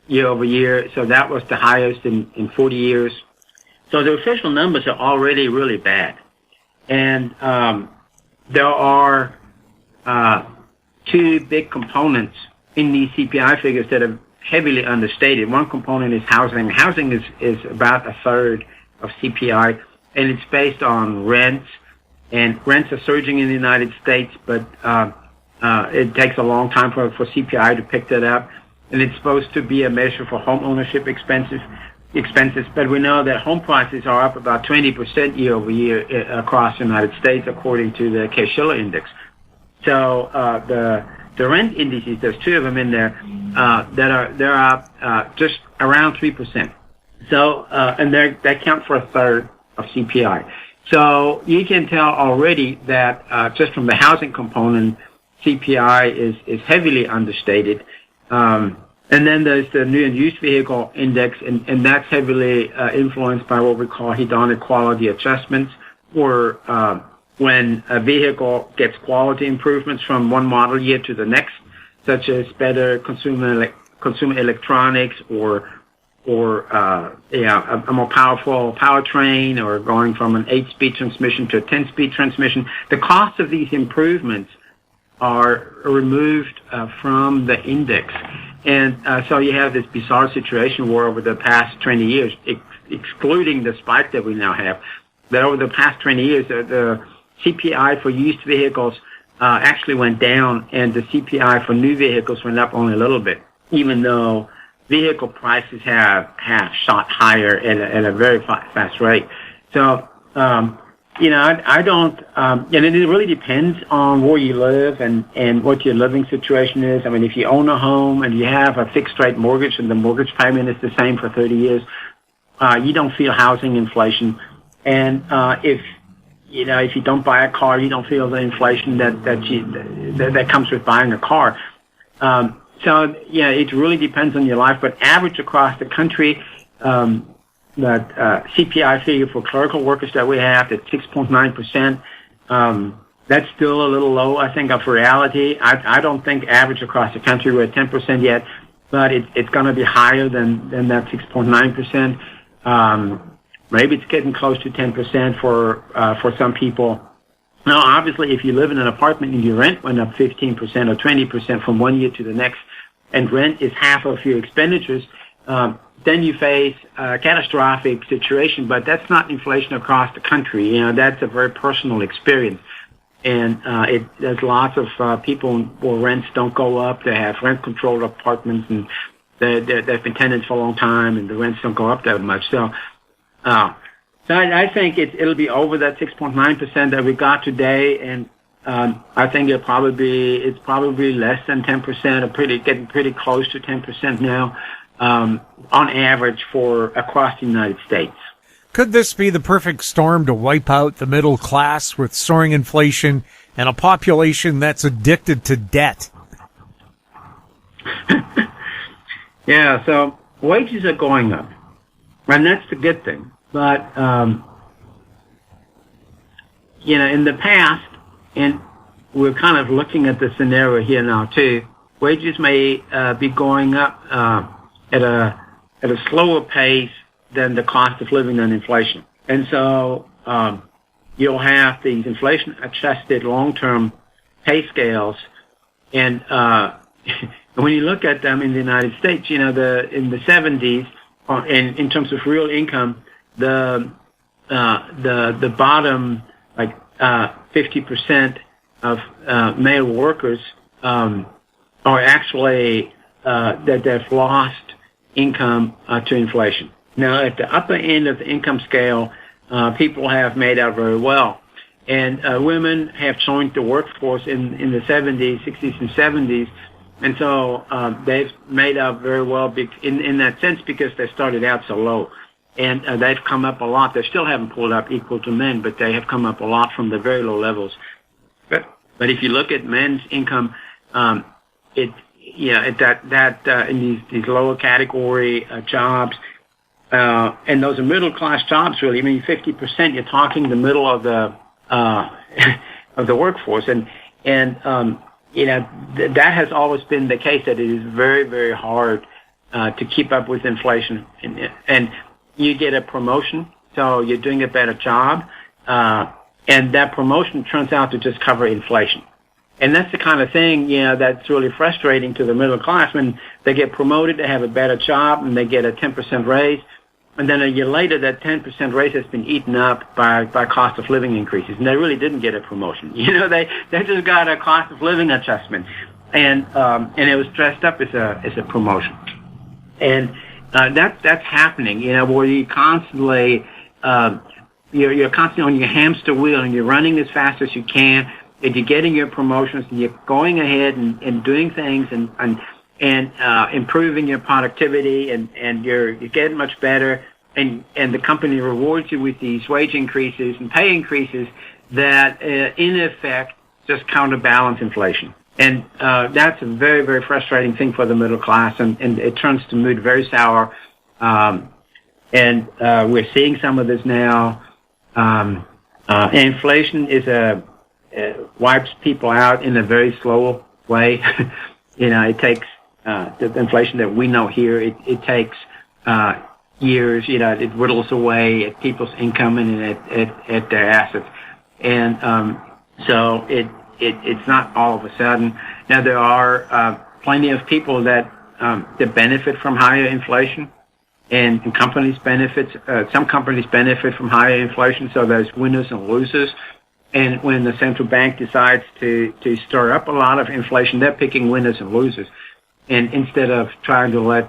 year over year. So that was the highest in 40 years. So the official numbers are already really bad. And there are two big components in these CPI figures that are heavily understated. One component is housing. Housing is about a third of CPI, and it's based on rents. And rents are surging in the United States, but it takes a long time for CPI to pick that up. And it's supposed to be a measure for home ownership expenses. But we know that home prices are up about 20% year over year across the United States, according to the Case-Shiller Index. So the rent indices, there's two of them in there they're up just around 3%. So and they account for a third of CPI. So you can tell already that just from the housing component, CPI is heavily understated. And then there's the new and used vehicle index, and that's heavily influenced by what we call hedonic quality adjustments, or when a vehicle gets quality improvements from one model year to the next, such as better consumer electronics or a more powerful powertrain, or going from an 8-speed transmission to a 10-speed transmission. The cost of these improvements are removed from the index. And so you have this bizarre situation where over the past 20 years, excluding the spike that we now have, that over the past 20 years, the CPI for used vehicles actually went down, and the CPI for new vehicles went up only a little bit, even though vehicle prices have shot higher at a very fast rate. So, I don't, and it really depends on where you live and what your living situation is. I mean, if you own a home and you have a fixed rate mortgage and the mortgage payment is the same for 30 years, you don't feel housing inflation. And, if you don't buy a car, you don't feel the inflation that comes with buying a car. So, it really depends on your life, but average across the country, that CPI figure for clerical workers that we have at 6.9%, that's still a little low, I think, of reality. I don't think average across the country we're at 10% yet, but it's going to be higher than that 6.9%. Maybe it's getting close to 10% for some people. Now, obviously, if you live in an apartment and your rent went up 15% or 20% from one year to the next, and rent is half of your expenditures, then you face a catastrophic situation. But that's not inflation across the country. That's a very personal experience. And there's lots of people where rents don't go up. They have rent-controlled apartments, and they've been tenants for a long time, and the rents don't go up that much. So I think it'll be over that 6.9% that we got today, and I think it's probably less than 10%, or getting pretty close to 10% now, on average across the United States. Could this be the perfect storm to wipe out the middle class with soaring inflation and a population that's addicted to debt? Yeah, so wages are going up, and that's the good thing. But, in the past, and we're kind of looking at the scenario here now too, wages may be going up at a slower pace than the cost of living and inflation. And so you'll have these inflation-adjusted long-term pay scales, and when you look at them in the United States, in the 70s, in terms of real income, the bottom 50% of male workers are actually that they've lost income to inflation. Now, at the upper end of the income scale, people have made out very well, and women have joined the workforce in the 60s and 70s, and so they've made out very well in that sense because they started out so low. And they've come up a lot. They still haven't pulled up equal to men, but they have come up a lot from the very low levels. But if you look at men's income, in these lower category jobs, and those are middle class jobs really. I mean, 50%. You're talking the middle of the workforce, and that has always been the case. That it is very, very hard to keep up with inflation, and you get a promotion, so you're doing a better job, and that promotion turns out to just cover inflation. And that's the kind of thing, that's really frustrating to the middle class. When they get promoted, they have a better job, and they get a 10% raise, and then a year later, that 10% raise has been eaten up by cost of living increases, and they really didn't get a promotion. They just got a cost of living adjustment, and it was dressed up as a promotion. And that's happening, where you constantly, you're constantly on your hamster wheel, and you're running as fast as you can, and you're getting your promotions, and you're going ahead and doing things and improving your productivity, and you're getting much better, and the company rewards you with these wage increases and pay increases that, in effect, just counterbalance inflation. And that's a very, very frustrating thing for the middle class, and it turns the mood very sour. And we're seeing some of this now. Inflation wipes people out in a very slow way. It takes the inflation that we know here. It takes years. It whittles away at people's income and at their assets, and so it's not all of a sudden. Now, there are plenty of people that benefit from higher inflation, and companies benefit. Some companies benefit from higher inflation, so there's winners and losers. And when the central bank decides to stir up a lot of inflation, they're picking winners and losers. And instead of trying to let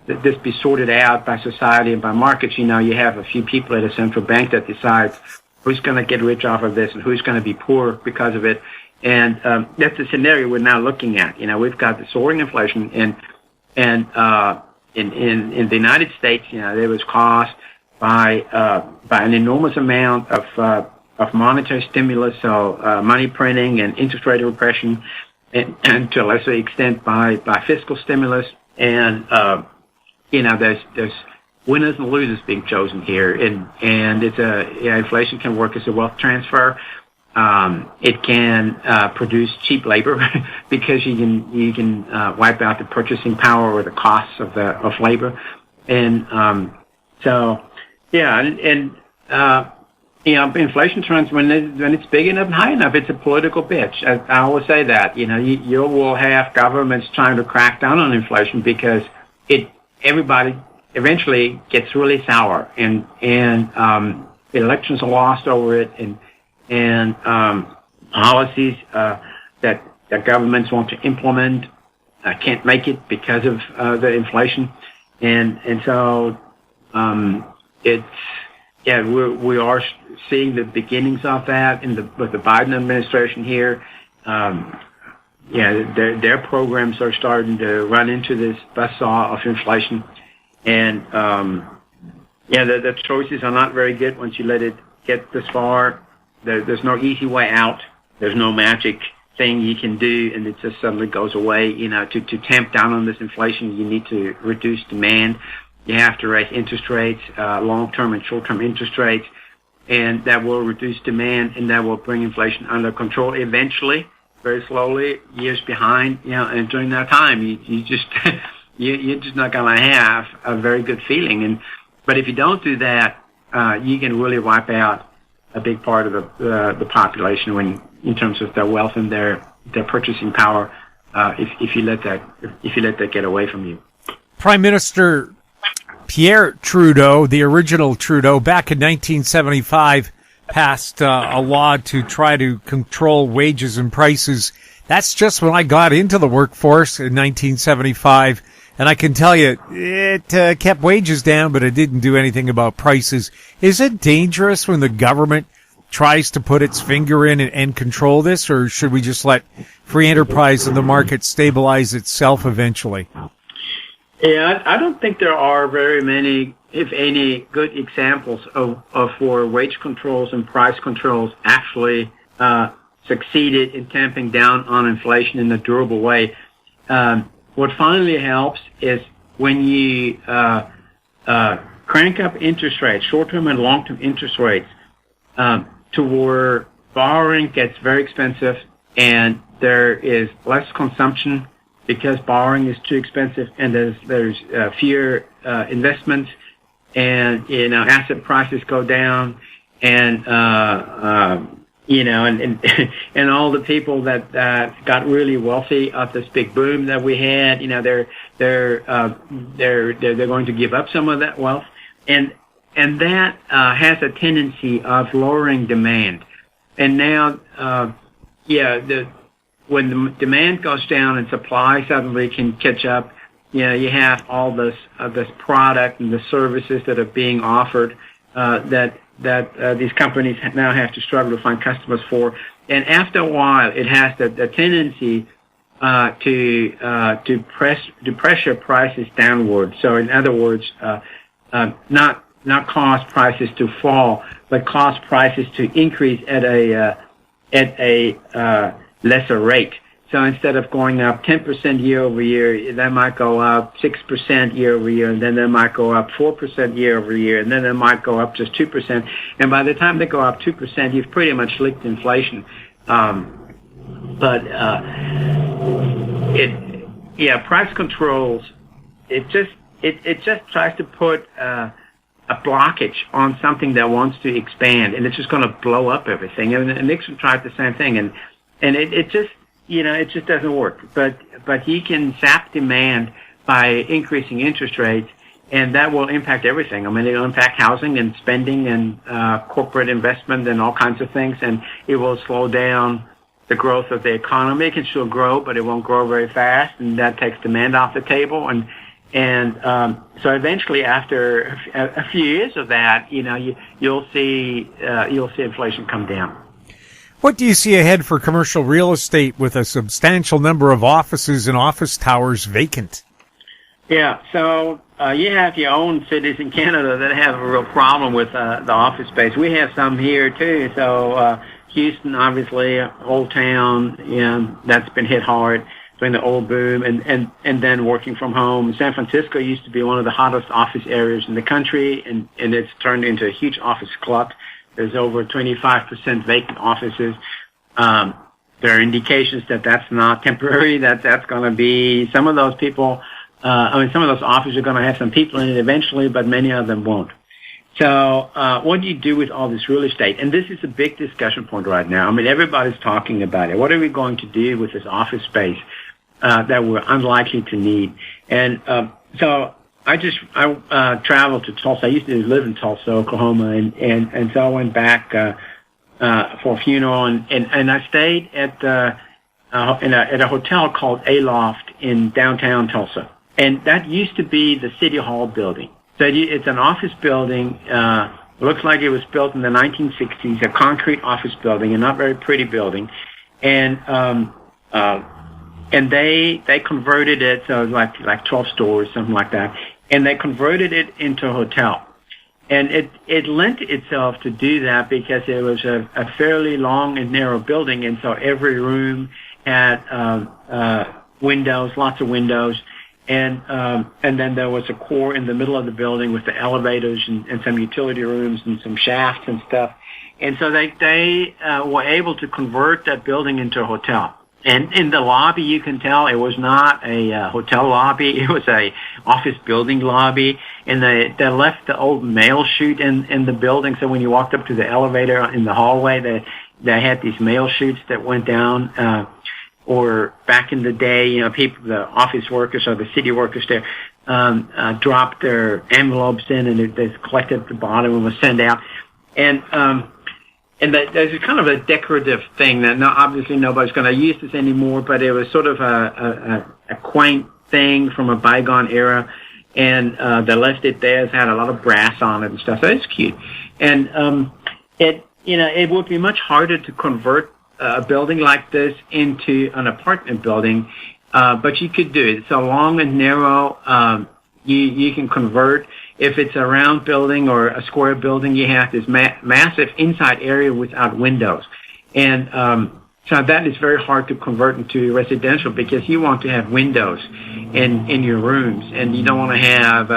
this be sorted out by society and by markets, you have a few people at a central bank that decides who's going to get rich off of this and who's going to be poor because of it. And that's the scenario we're now looking at. We've got the soaring inflation, and in the United States, there was caused by an enormous amount of monetary stimulus, so money printing and interest rate repression, and to a lesser extent by fiscal stimulus. And there's winners and losers being chosen here, and it's inflation can work as a wealth transfer. It can produce cheap labor because you can wipe out the purchasing power or the costs of labor, and inflation trends when it's big enough and high enough, it's a political bitch. I always say that. You will have governments trying to crack down on inflation because everybody eventually gets really sour, and elections are lost over it, and policies that governments want to implement can't make it because of the inflation, and so we are seeing the beginnings of that with the Biden administration here. Their programs are starting to run into this buzzsaw of inflation, and the choices are not very good once you let it get this far. There's no easy way out. There's no magic thing you can do, and it just suddenly goes away. To tamp down on this inflation, you need to reduce demand. You have to raise interest rates, long-term and short-term interest rates, and that will reduce demand, and that will bring inflation under control eventually, very slowly, years behind. And during that time, you just you're just not going to have a very good feeling. But if you don't do that, you can really wipe out a big part of the population in terms of their wealth and their purchasing power. If you let that get away from you. Prime Minister Pierre Trudeau, the original Trudeau, back in 1975, passed a law to try to control wages and prices. That's just when I got into the workforce in 1975. And I can tell you, it kept wages down, but it didn't do anything about prices. Is it dangerous when the government tries to put its finger in and control this, or should we just let free enterprise and the market stabilize itself eventually? Yeah, I don't think there are very many, if any, good examples of where wage controls and price controls actually succeeded in tamping down on inflation in a durable way. What finally helps is when you crank up interest rates, short-term and long-term interest rates, to where borrowing gets very expensive and there is less consumption because borrowing is too expensive, and there's fewer investments, and asset prices go down, and and all the people that got really wealthy of this big boom that we had, they're going to give up some of that wealth, and that has a tendency of lowering demand. And now, when the demand goes down and supply suddenly can catch up, you have all this product and the services that are being offered that these companies now have to struggle to find customers for. And after a while, it has the tendency to pressure prices downward. So in other words, not cause prices to fall, but cause prices to increase at a lesser rate. So instead of going up 10% year over year, that might go up 6% year over year, and then they might go up 4% year over year, and then they might go up just 2%. And by the time they go up 2%, you've pretty much licked inflation. Price controls, it just tries to put a blockage on something that wants to expand, and it's just going to blow up everything. And Nixon tried the same thing, and it just doesn't work. But he can sap demand by increasing interest rates, And that will impact everything. I mean, it'll impact housing and spending and corporate investment and all kinds of things, and it will slow down the growth of the economy. It can still grow, but it won't grow very fast, and that takes demand off the table. And so eventually, after a few years of that, you'll see inflation come down. What do you see ahead for commercial real estate with a substantial number of offices and office towers vacant? Yeah, so you have your own cities in Canada that have a real problem with the office space. We have some here too. So Houston, obviously, Old Town, that's been hit hard during the oil boom, and then working from home. San Francisco used to be one of the hottest office areas in the country, and it's turned into a huge office glut. There's over 25% vacant offices. There are indications that that's not temporary, that's going to be some of those people. Some of those offices are going to have some people in it eventually, but many of them won't. So what do you do with all this real estate? And this is a big discussion point right now. I mean, everybody's talking about it. What are we going to do with this office space that we're unlikely to need? And so I traveled to Tulsa. I used to live in Tulsa, Oklahoma, and so I went back for a funeral, and I stayed at a hotel called Aloft in downtown Tulsa. And that used to be the City Hall building. So it's an office building. Looks like it was built in the 1960s, a concrete office building, a not very pretty building. And they converted it, so it was like 12 stories, something like that. And they converted it into a hotel. And it lent itself to do that because it was a fairly long and narrow building, and so every room had windows, lots of windows. And then there was a core in the middle of the building with the elevators and some utility rooms and some shafts and stuff. And so they were able to convert that building into a hotel. And in the lobby, you can tell it was not a hotel lobby. It was a office building lobby. And they left the old mail chute in the building. So when you walked up to the elevator in the hallway, they had these mail chutes that went down. Or back in the day, people, the office workers or the city workers there, dropped their envelopes in and they collected at the bottom and was sent out. And there's kind of a decorative thing that obviously nobody's going to use this anymore, but it was sort of a quaint thing from a bygone era. And they left it there. It had a lot of brass on it and stuff. So it's cute. And it would be much harder to convert a building like this into an apartment building, but you could do it. It's so long and narrow. You can convert. If it's a round building or a square building, you have this massive inside area without windows. And so that is very hard to convert into residential because you want to have windows in your rooms, and you don't want to have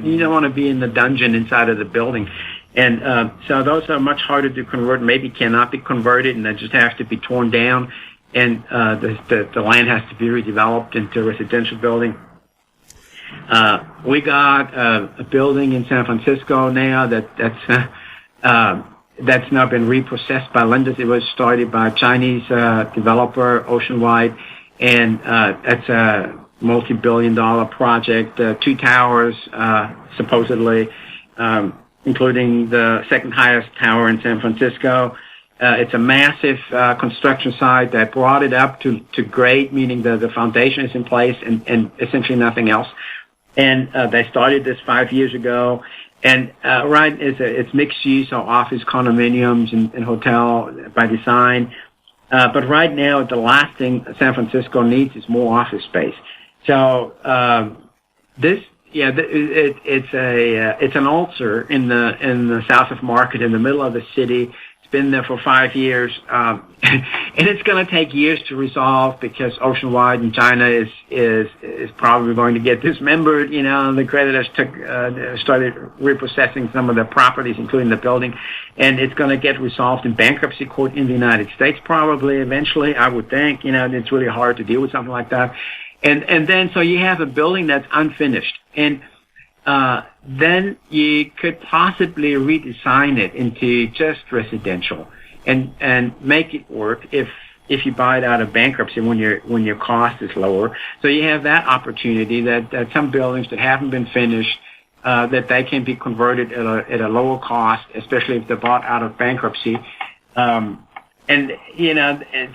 you don't want to be in the dungeon inside of the building. And so those are much harder to convert, maybe cannot be converted, and they just have to be torn down, and the land has to be redeveloped into a residential building. We got a building in San Francisco now that's now been repossessed by lenders. It was started by a Chinese developer, Ocean-wide, and that's a multi-billion-dollar project, 2 towers supposedly, including the second highest tower in San Francisco. It's a massive construction site that brought it up to grade, meaning the foundation is in place and essentially nothing else. And they started this 5 years ago. And it's mixed use, so office, condominiums, and hotel by design. But right now, the last thing San Francisco needs is more office space. So it's an ulcer in the south of Market, in the middle of the city. It's been there for 5 years, and it's going to take years to resolve because Ocean-Wide in China is probably going to get dismembered. The creditors started repossessing some of the properties, including the building, and it's going to get resolved in bankruptcy court in the United States probably eventually. I would think. It's really hard to deal with something like that. And then so you have a building that's unfinished, and then you could possibly redesign it into just residential and make it work if you buy it out of bankruptcy when your cost is lower. So you have that opportunity that some buildings that haven't been finished that they can be converted at a lower cost, especially if they're bought out of bankruptcy. And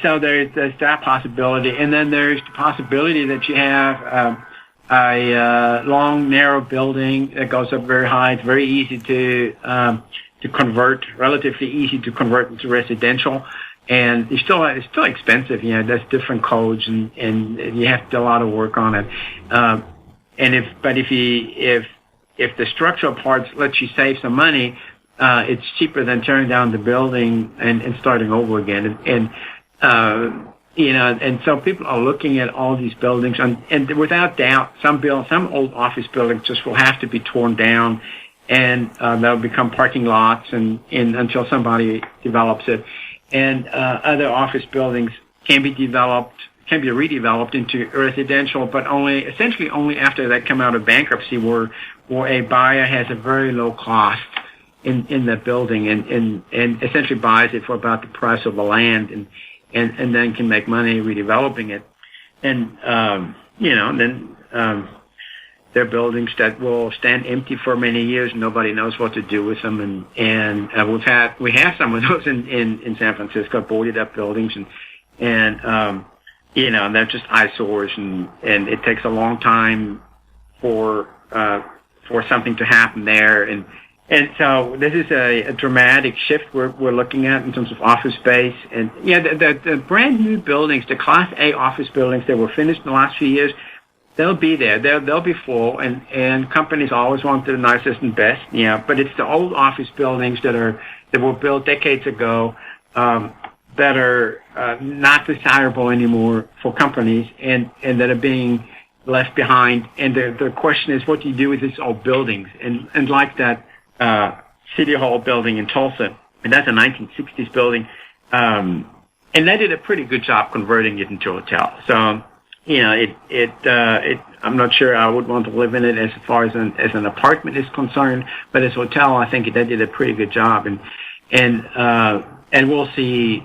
so there's that possibility. And then there's the possibility that you have a long, narrow building that goes up very high. It's very easy to convert, relatively easy to convert into residential. And it's still expensive. There's different codes and you have to do a lot of work on it. If the structural parts let you save some money, it's cheaper than tearing down the building and starting over again. And so people are looking at all these buildings, and without doubt, some old office buildings just will have to be torn down, and they'll become parking lots, and until somebody develops it. And other office buildings can be redeveloped into residential, but essentially only after they come out of bankruptcy, where a buyer has a very low cost in the building and essentially buys it for about the price of the land and then can make money redeveloping it. And then they're buildings that will stand empty for many years. Nobody knows what to do with them. And we have some of those in San Francisco, boarded up buildings and they're just eyesores and it takes a long time for something to happen there. And so this is a dramatic shift we're looking at in terms of office space. And the brand new buildings, the Class A office buildings that were finished in the last few years, they'll be there. They'll be full. And companies always want the nicest and best. But it's the old office buildings that were built decades ago that are not desirable anymore for companies and that are being left behind. And the question is, what do you do with these old buildings? And like that City Hall building in Tulsa, and that's a 1960s building, and they did a pretty good job converting it into a hotel. So, I'm not sure I would want to live in it as far as an apartment is concerned, but as a hotel, I think they did a pretty good job, and we'll see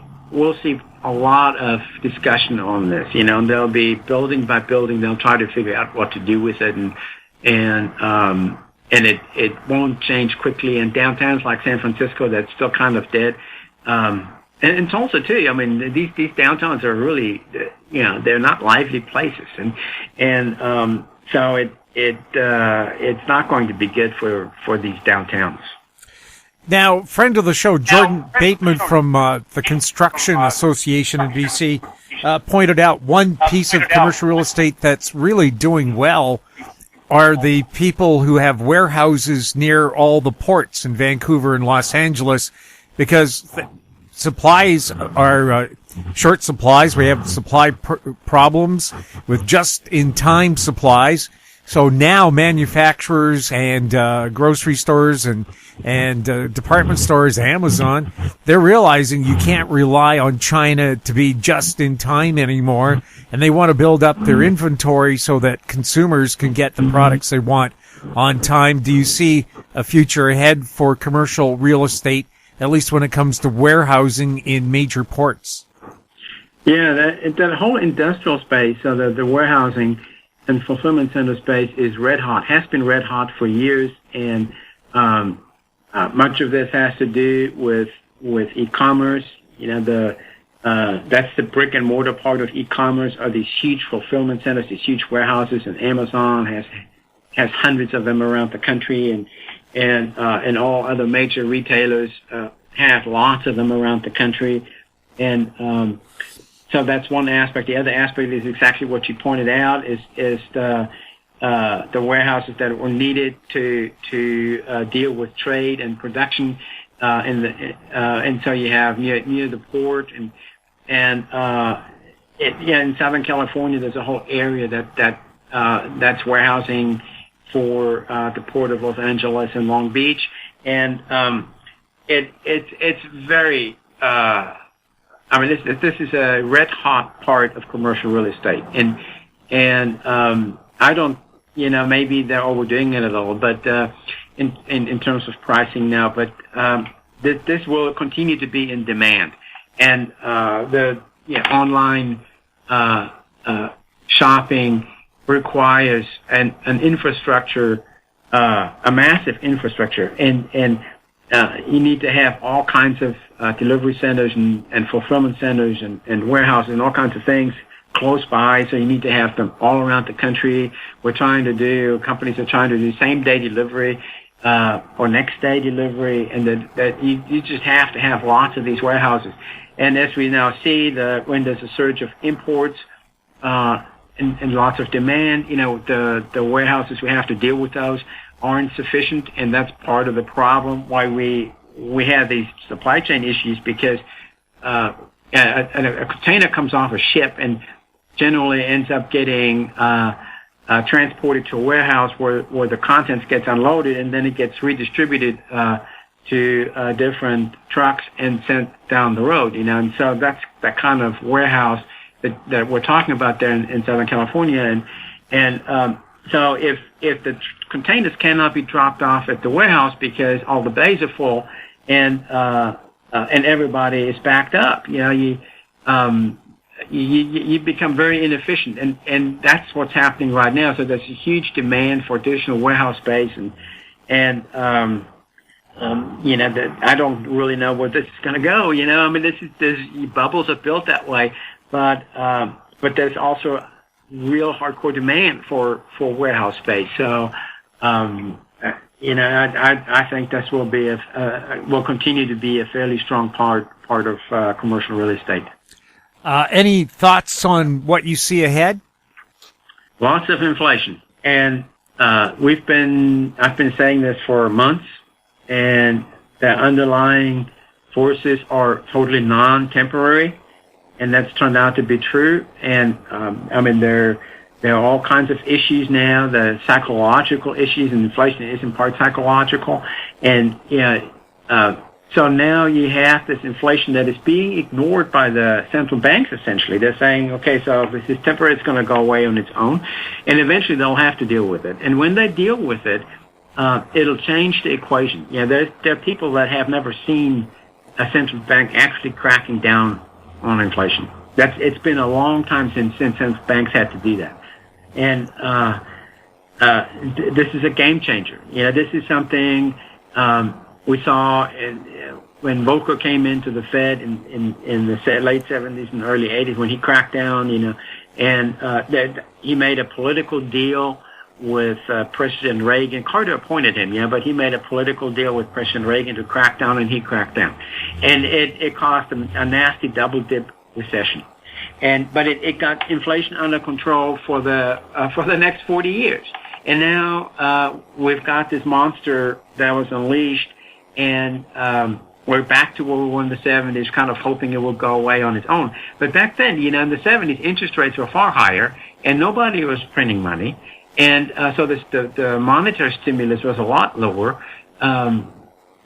a lot of discussion on this. And there'll be building by building, they'll try to figure out what to do with it, and it won't change quickly. And downtowns like San Francisco, that's still kind of dead. And Tulsa too. I mean, these downtowns are really, they're not lively places, and so it's not going to be good for these downtowns. Now, friend of the show, Jordan Bateman from the Construction Association in BC pointed out one piece of commercial real estate that's really doing well are the people who have warehouses near all the ports in Vancouver and Los Angeles, because supplies are short supplies. We have supply problems with just-in-time supplies. So now manufacturers and grocery stores and department stores, Amazon, they're realizing you can't rely on China to be just in time anymore, and they want to build up their inventory so that consumers can get the products they want on time. Do you see a future ahead for commercial real estate, at least when it comes to warehousing in major ports? Yeah, that whole industrial space, so the warehousing and fulfillment center space is red hot, has been red hot for years, and much of this has to do with e-commerce. That's the brick and mortar part of e-commerce, are these huge fulfillment centers, these huge warehouses, and Amazon has hundreds of them around the country, and all other major retailers have lots of them around the country, and so that's one aspect. The other aspect is exactly what you pointed out: is the warehouses that were needed to deal with trade and production, and so you have near the port, and in Southern California, there's a whole area that's warehousing for the port of Los Angeles and Long Beach, and it's very. This is a red hot part of commercial real estate, and I don't, maybe they're overdoing it a little, but in terms of pricing now, but this will continue to be in demand, and the online shopping requires an infrastructure a massive infrastructure, and you need to have all kinds of delivery centers and fulfillment centers and warehouses and all kinds of things close by. So you need to have them all around the country. Companies are trying to do same-day delivery or next-day delivery, and that you just have to have lots of these warehouses. And as we now see, when there's a surge of imports and lots of demand, the warehouses, we have to deal with those, aren't sufficient, and that's part of the problem why we have these supply chain issues, because a container comes off a ship and generally ends up getting transported to a warehouse where the contents gets unloaded, and then it gets redistributed to different trucks and sent down the road. And so that's that kind of warehouse that we're talking about there in Southern California, and so if the containers cannot be dropped off at the warehouse because all the bays are full and everybody is backed up, you become very inefficient, and that's what's happening right now. So there's a huge demand for additional warehouse space, and I don't really know where this is going to go. There's bubbles are built that way, but there's also real hardcore demand for warehouse space. So, I think this will continue to be a fairly strong part of commercial real estate. Any thoughts on what you see ahead? Lots of inflation, and I've been saying this for months, and the underlying forces are totally non-temporary. And that's turned out to be true. And, there are all kinds of issues now, the psychological issues, and inflation is in part psychological. And, so now you have this inflation that is being ignored by the central banks, essentially. They're saying, okay, so this is temporary, it's going to go away on its own. And eventually they'll have to deal with it. And when they deal with it, it'll change the equation. There are people that have never seen a central bank actually cracking down on inflation. It's been a long time since banks had to do that, and this is a game changer. This is something we saw when Volcker came into the Fed in the late 70s and early 80s, when he cracked down. And he made a political deal with President Reagan. Carter appointed him, but he made a political deal with President Reagan to crack down, and he cracked down. And it caused a nasty double-dip recession. But it got inflation under control for the next 40 years. And now we've got this monster that was unleashed, and we're back to where we were in the 70s, kind of hoping it will go away on its own. But back then, in the 70s, interest rates were far higher, and nobody was printing money. And so the monetary stimulus was a lot lower.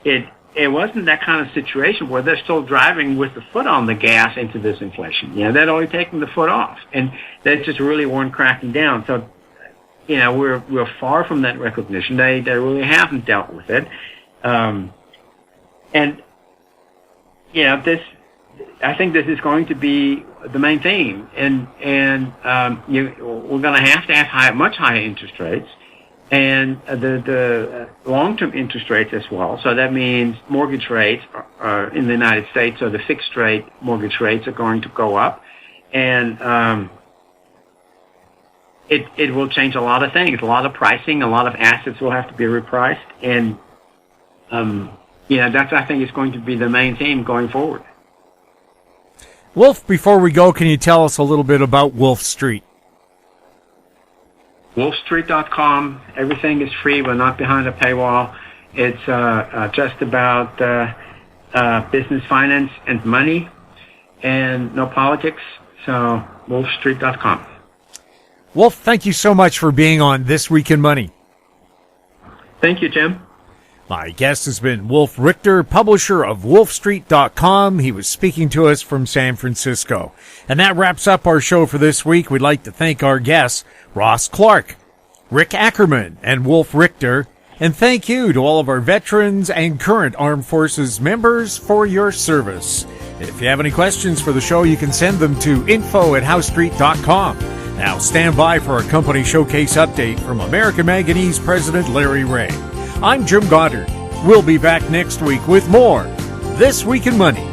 It wasn't that kind of situation where they're still driving with the foot on the gas into this inflation. They'd only taken the foot off, and they just really weren't cracking down. So, we're far from that recognition. They really haven't dealt with it. I think this is going to be the main theme, and we're going to have much higher interest rates, and the long-term interest rates as well. So that means mortgage rates in the United States, or the fixed-rate mortgage rates, are going to go up, and it will change a lot of things, a lot of pricing, a lot of assets will have to be repriced, and that's, I think, is going to be the main theme going forward. Wolf, before we go, can you tell us a little bit about Wolf Street? wolfstreet.com. Everything is free. We're not behind a paywall. It's just about business, finance, and money, and no politics. So wolfstreet.com. Wolf, thank you so much for being on This Week in Money. Thank you, Jim. My guest has been Wolf Richter, publisher of wolfstreet.com. He was speaking to us from San Francisco. And that wraps up our show for this week. We'd like to thank our guests, Ross Clark, Rick Ackerman, and Wolf Richter. And thank you to all of our veterans and current Armed Forces members for your service. If you have any questions for the show, you can send them to info@housestreet.com. Now stand by for a company showcase update from American Manganese President Larry Reaugh. I'm Jim Goddard. We'll be back next week with more This Week in Money.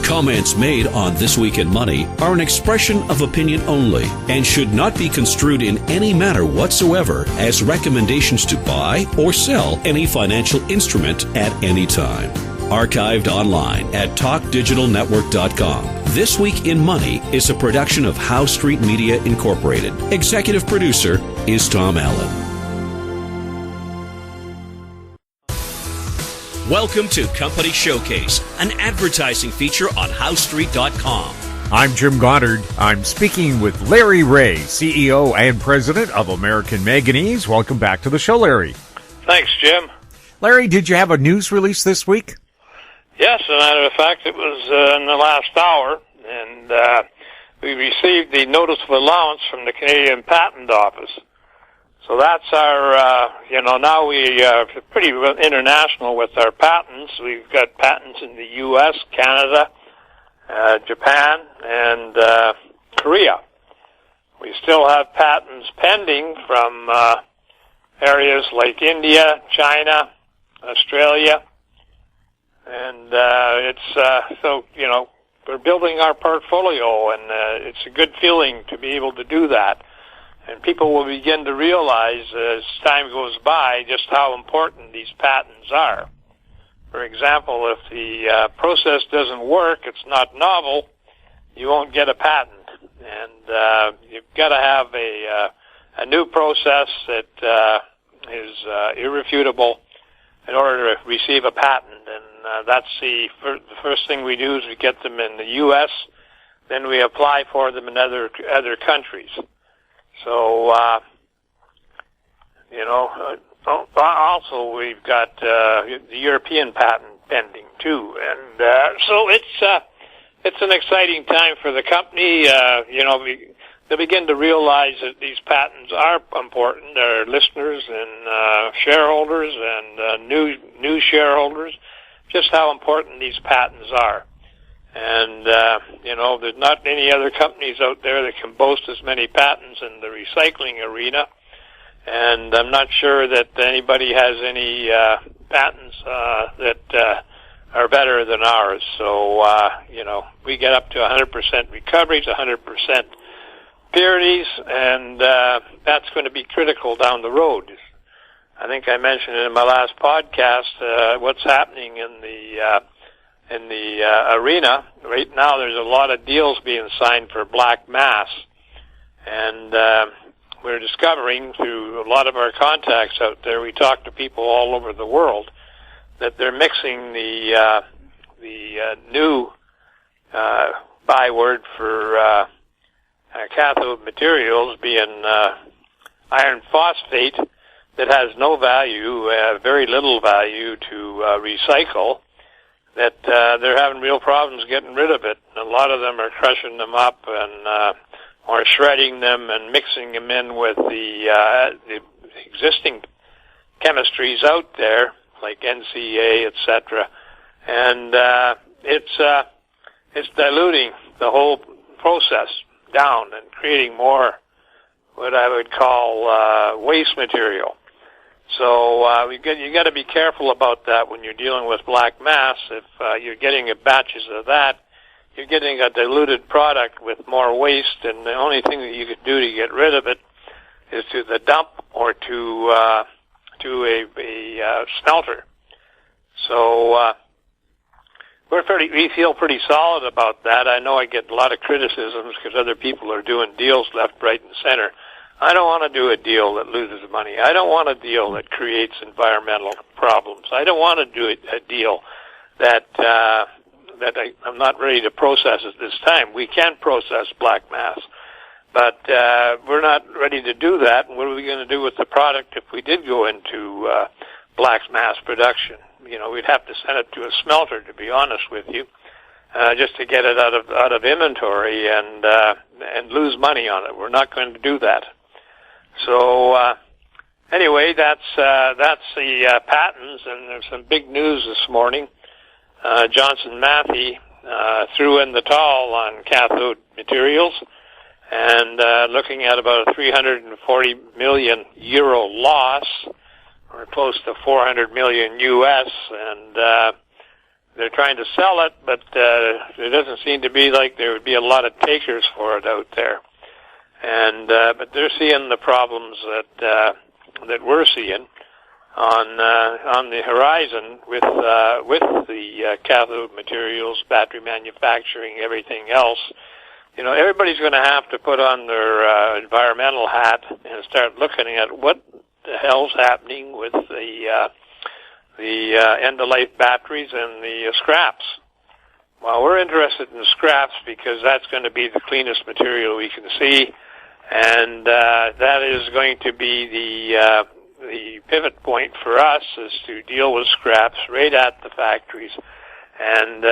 Comments made on This Week in Money are an expression of opinion only and should not be construed in any manner whatsoever as recommendations to buy or sell any financial instrument at any time. Archived online at TalkDigitalNetwork.com. This Week in Money is a production of Howe Street Media Incorporated. Executive producer is Tom Allen. Welcome to Company Showcase, an advertising feature on HoweStreet.com. I'm Jim Goddard. I'm speaking with Larry Reaugh, CEO and President of American Manganese. Welcome back to the show, Larry. Thanks, Jim. Larry, did you have a news release this week? Yes, as a matter of fact, it was in the last hour, and we received the notice of allowance from the Canadian Patent Office. So that's our, now we are pretty international with our patents. We've got patents in the U.S., Canada, Japan, and Korea. We still have patents pending from areas like India, China, Australia, and we're building our portfolio, and it's a good feeling to be able to do that. And people will begin to realize as time goes by just how important these patents are. For example, if the process doesn't work, it's not novel, you won't get a patent. And you've got to have a new process that is irrefutable in order to receive a patent. And that's the first thing we do is we get them in the U.S., then we apply for them in other countries. So, also we've got the European patent pending too, and so it's an exciting time for the company. They begin to realize that these patents are important. Our listeners and shareholders and new shareholders, just how important these patents are. And, there's not any other companies out there that can boast as many patents in the recycling arena. And I'm not sure that anybody has any patents that are better than ours. So, we get up to 100% recoveries, 100% purities, and that's going to be critical down the road. I think I mentioned in my last podcast what's happening in the arena. Right now there's a lot of deals being signed for black mass, and we're discovering through a lot of our contacts out there, we talk to people all over the world, that they're mixing the new byword for cathode materials being iron phosphate that has no value, very little value to recycle, that they're having real problems getting rid of it. A lot of them are crushing them up and or shredding them and mixing them in with the existing chemistries out there, like NCA, etc. And it's diluting the whole process down and creating more what I would call waste material. So you got to be careful about that when you're dealing with black mass. If you're getting batches of that, you're getting a diluted product with more waste, and the only thing that you could do to get rid of it is to the dump or to a smelter. So we feel pretty solid about that. I know I get a lot of criticisms because other people are doing deals left, right, and center. I don't want to do a deal that loses money. I don't want a deal that creates environmental problems. I don't want to do a deal that I'm not ready to process at this time. We can process black mass, but we're not ready to do that. And what are we going to do with the product if we did go into black mass production? We'd have to send it to a smelter, to be honest with you, just to get it out of inventory and lose money on it. We're not going to do that. So anyway, that's the patents, and there's some big news this morning. Johnson Matthey threw in the towel on cathode materials, and looking at about a 340 million euro loss, or close to 400 million US, and they're trying to sell it, but there doesn't seem to be like there would be a lot of takers for it out there. And but they're seeing the problems that we're seeing on the horizon with the cathode materials, battery manufacturing, everything else. You know, everybody's going to have to put on their environmental hat and start looking at what the hell's happening with the end-of-life batteries and the scraps. Well, we're interested in the scraps because that's going to be the cleanest material we can see, and that is going to be the pivot point for us, is to deal with scraps right at the factories and,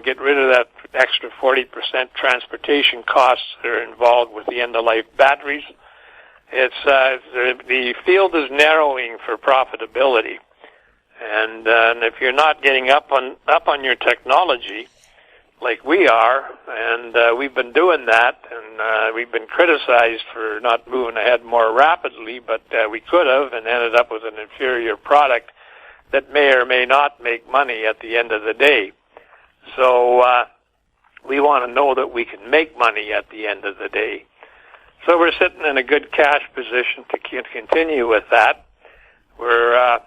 get rid of that extra 40% transportation costs that are involved with the end-of-life batteries. It's the field is narrowing for profitability, and if you're not getting up on your technology like we are, and we've been doing that, and we've been criticized for not moving ahead more rapidly, but we could have, and ended up with an inferior product that may or may not make money at the end of the day. So we want to know that we can make money at the end of the day. So we're sitting in a good cash position to continue with that. We're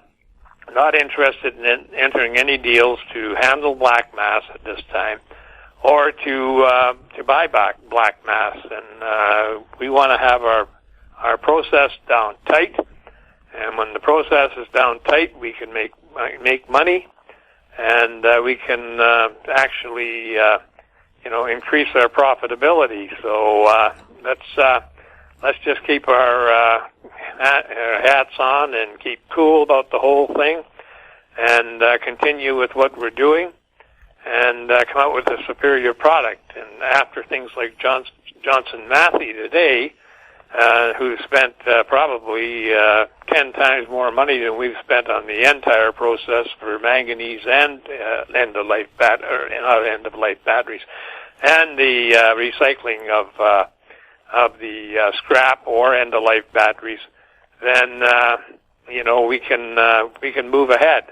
not interested in entering any deals to handle black mass at this time, or to buy back black mass. And we want to have our process down tight. And when the process is down tight, we can make money, and we can actually increase our profitability. So let's just keep our hats on and keep cool about the whole thing, and continue with what we're doing, and come out with a superior product. And after things like Johnson Matthey today, who spent probably 10 times more money than we've spent on the entire process for manganese and end-of-life batteries, and the recycling of the scrap or end-of-life batteries, then we can move ahead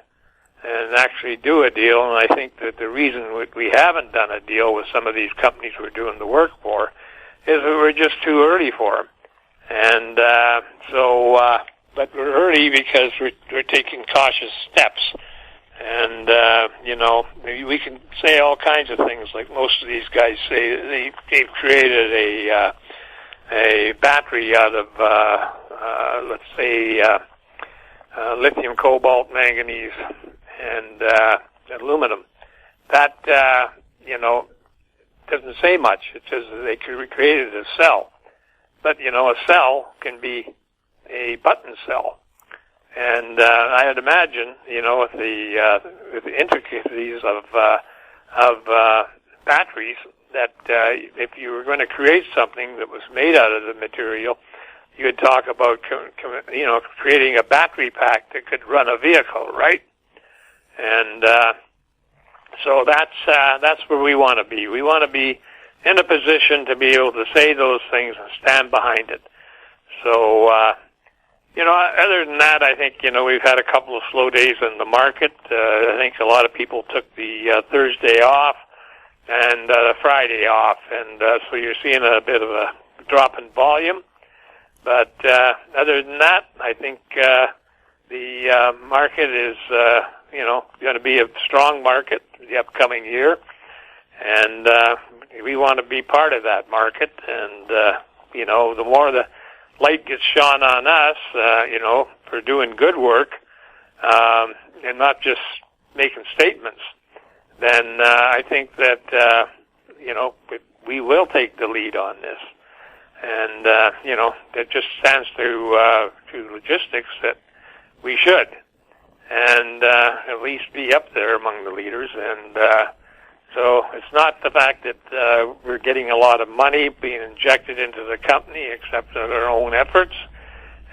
and actually do a deal. And I think that the reason we haven't done a deal with some of these companies we're doing the work for is that we're just too early for them. And but we're early because we're taking cautious steps. And we can say all kinds of things, like most of these guys say. They've created a battery out of let's say lithium, cobalt, manganese, and aluminum. That doesn't say much. It says that they created a cell. But, a cell can be a button cell. And I would imagine, with the intricacies of batteries, that if you were going to create something that was made out of the material, you would talk about, creating a battery pack that could run a vehicle, right? And so that's where we want to be. We want to be in a position to be able to say those things and stand behind it. So, other than that, I think, we've had a couple of slow days in the market. I think a lot of people took the Thursday off and the Friday off, and so you're seeing a bit of a drop in volume. But other than that, I think the market is, going to be a strong market the upcoming year, and we want to be part of that market. And the more the light gets shone on us, for doing good work, and not just making statements, then I think that we will take the lead on this. And it just stands to logistics that we should, and at least be up there among the leaders. And so it's not the fact that we're getting a lot of money being injected into the company, except on our own efforts.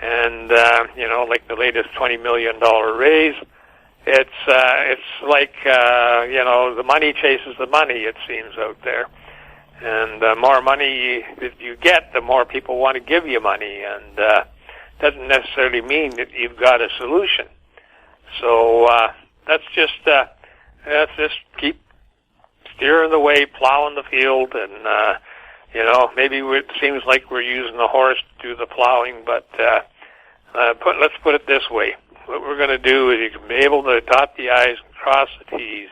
And like the latest $20 million raise, it's like the money chases the money, it seems, out there. And the more money that you get, the more people want to give you money, and doesn't necessarily mean that you've got a solution. So let's just keep steering the way, plowing the field, and maybe it seems like we're using a horse to do the plowing, but let's put it this way. What we're going to do is you can be able to dot the I's and cross the T's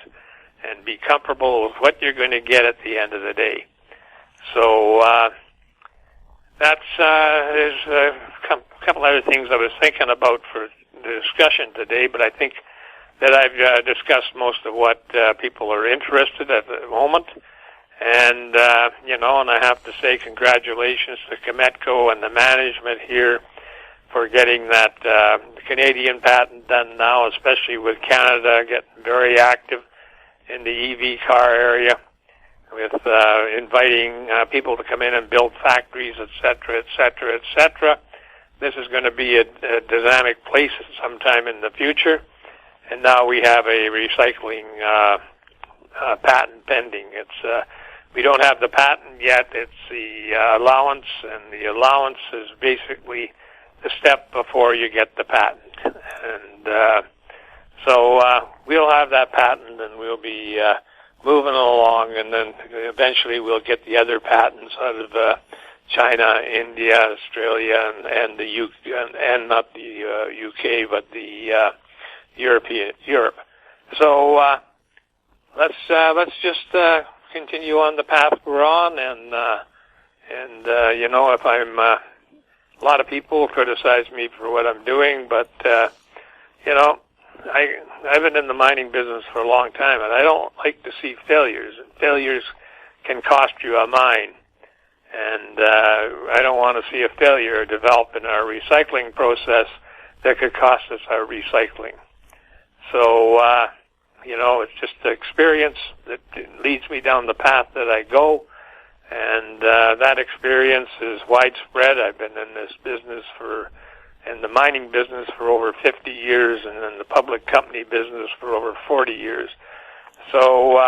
and be comfortable with what you're going to get at the end of the day. So there's a couple other things I was thinking about for the discussion today, but I think that I've discussed most of what people are interested at the moment. And, and I have to say congratulations to Cometco and the management here for getting that Canadian patent done now, especially with Canada getting very active in the EV car area, with inviting people to come in and build factories, et cetera, et cetera, et cetera. This is going to be a dynamic place sometime in the future. And now we have a recycling patent pending. We don't have the patent yet. It's the allowance, and the allowance is basically the step before you get the patent. And so we'll have that patent, and we'll be moving along, and then eventually we'll get the other patents out of China, India, Australia, and the UK, and not the UK, but the Europe. So let's just continue on the path we're on, and if I'm a lot of people criticize me for what I'm doing, but I've been in the mining business for a long time, and I don't like to see failures. Failures can cost you a mine, and I don't want to see a failure develop in our recycling process that could cost us our recycling. So, it's just the experience that leads me down the path that I go, and that experience is widespread. I've been in this business in the mining business for over 50 years, and in the public company business for over 40 years. So,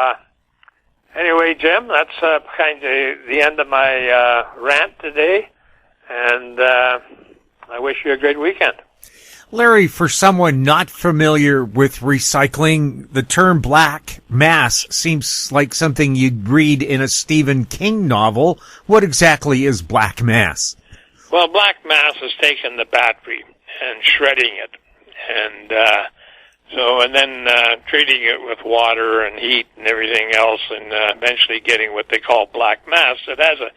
anyway, Jim, that's kind of the end of my rant today, and I wish you a great weekend. Larry, for someone not familiar with recycling, the term black mass seems like something you'd read in a Stephen King novel. What exactly is black mass? Well, black mass is taking the battery and shredding it, and then treating it with water and heat and everything else, and eventually getting what they call black mass. It has a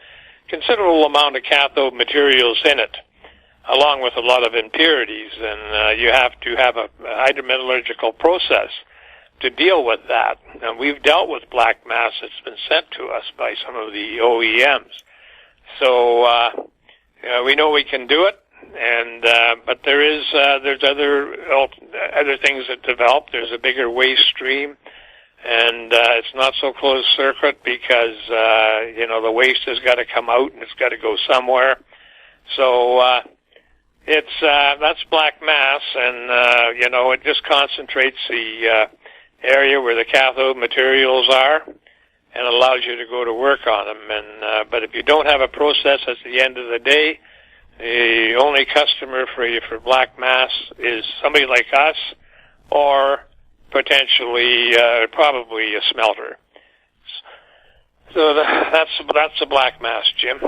considerable amount of cathode materials in it, along with a lot of impurities, and you have to have a hydrometallurgical process to deal with that. And we've dealt with black mass that's been sent to us by some of the OEMs. So we know we can do it, and but there's other things that develop. There's a bigger waste stream, and it's not so closed circuit because the waste has got to come out and it's got to go somewhere. So that's black mass, and it just concentrates the area where the cathode materials are, and allows you to go to work on them. And but if you don't have a process at the end of the day, the only customer for you for black mass is somebody like us, or potentially probably a smelter. So that's the black mass, Jim.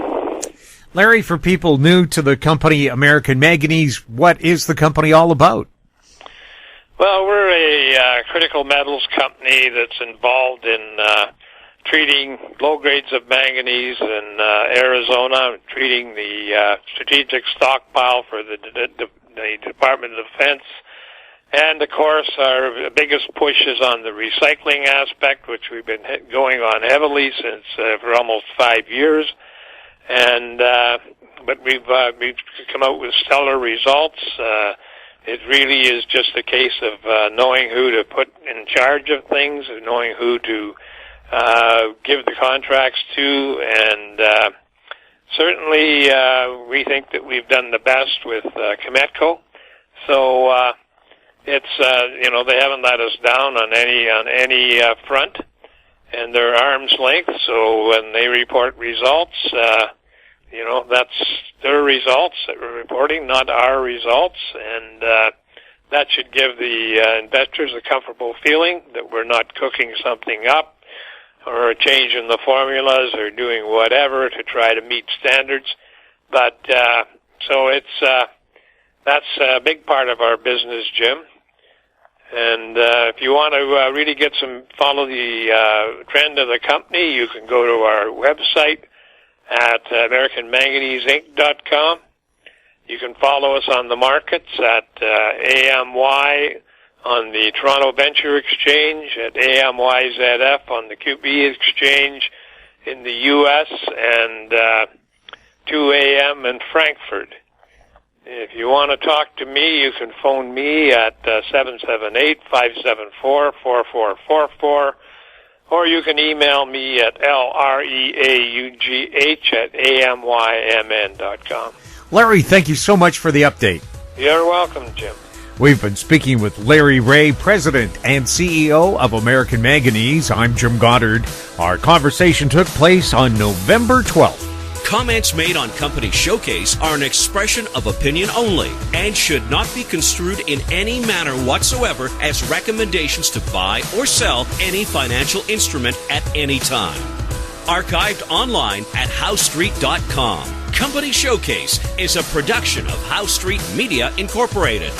Larry, for people new to the company American Manganese, what is the company all about? Well, we're a critical metals company that's involved in treating low grades of manganese in Arizona, treating the strategic stockpile for the Department of Defense. And, of course, our biggest push is on the recycling aspect, which we've been going on heavily since for almost 5 years. And but we've come out with stellar results. It really is just a case of knowing who to put in charge of things, and knowing who to give the contracts to, and certainly we think that we've done the best with Cometco. So it's they haven't let us down on any front, and they're arm's length, so when they report results, that's their results that we're reporting, not our results, and that should give the investors a comfortable feeling that we're not cooking something up or changing the formulas or doing whatever to try to meet standards. But so that's a big part of our business, Jim. And if you want to really follow the trend of the company, you can go to our website at AmericanManganeseInc.com. You can follow us on the markets at AMY on the Toronto Venture Exchange, at AMYZF on the QB Exchange in the U.S., and 2AM in Frankfurt. If you want to talk to me, you can phone me at 778-574-4444, or you can email me at LREAUGH@AMYMN.com. Larry, thank you so much for the update. You're welcome, Jim. We've been speaking with Larry Reaugh, President and CEO of American Manganese. I'm Jim Goddard. Our conversation took place on November 12th. Comments made on Company Showcase are an expression of opinion only and should not be construed in any manner whatsoever as recommendations to buy or sell any financial instrument at any time. Archived online at HowStreet.com. Company Showcase is a production of How Street Media Incorporated.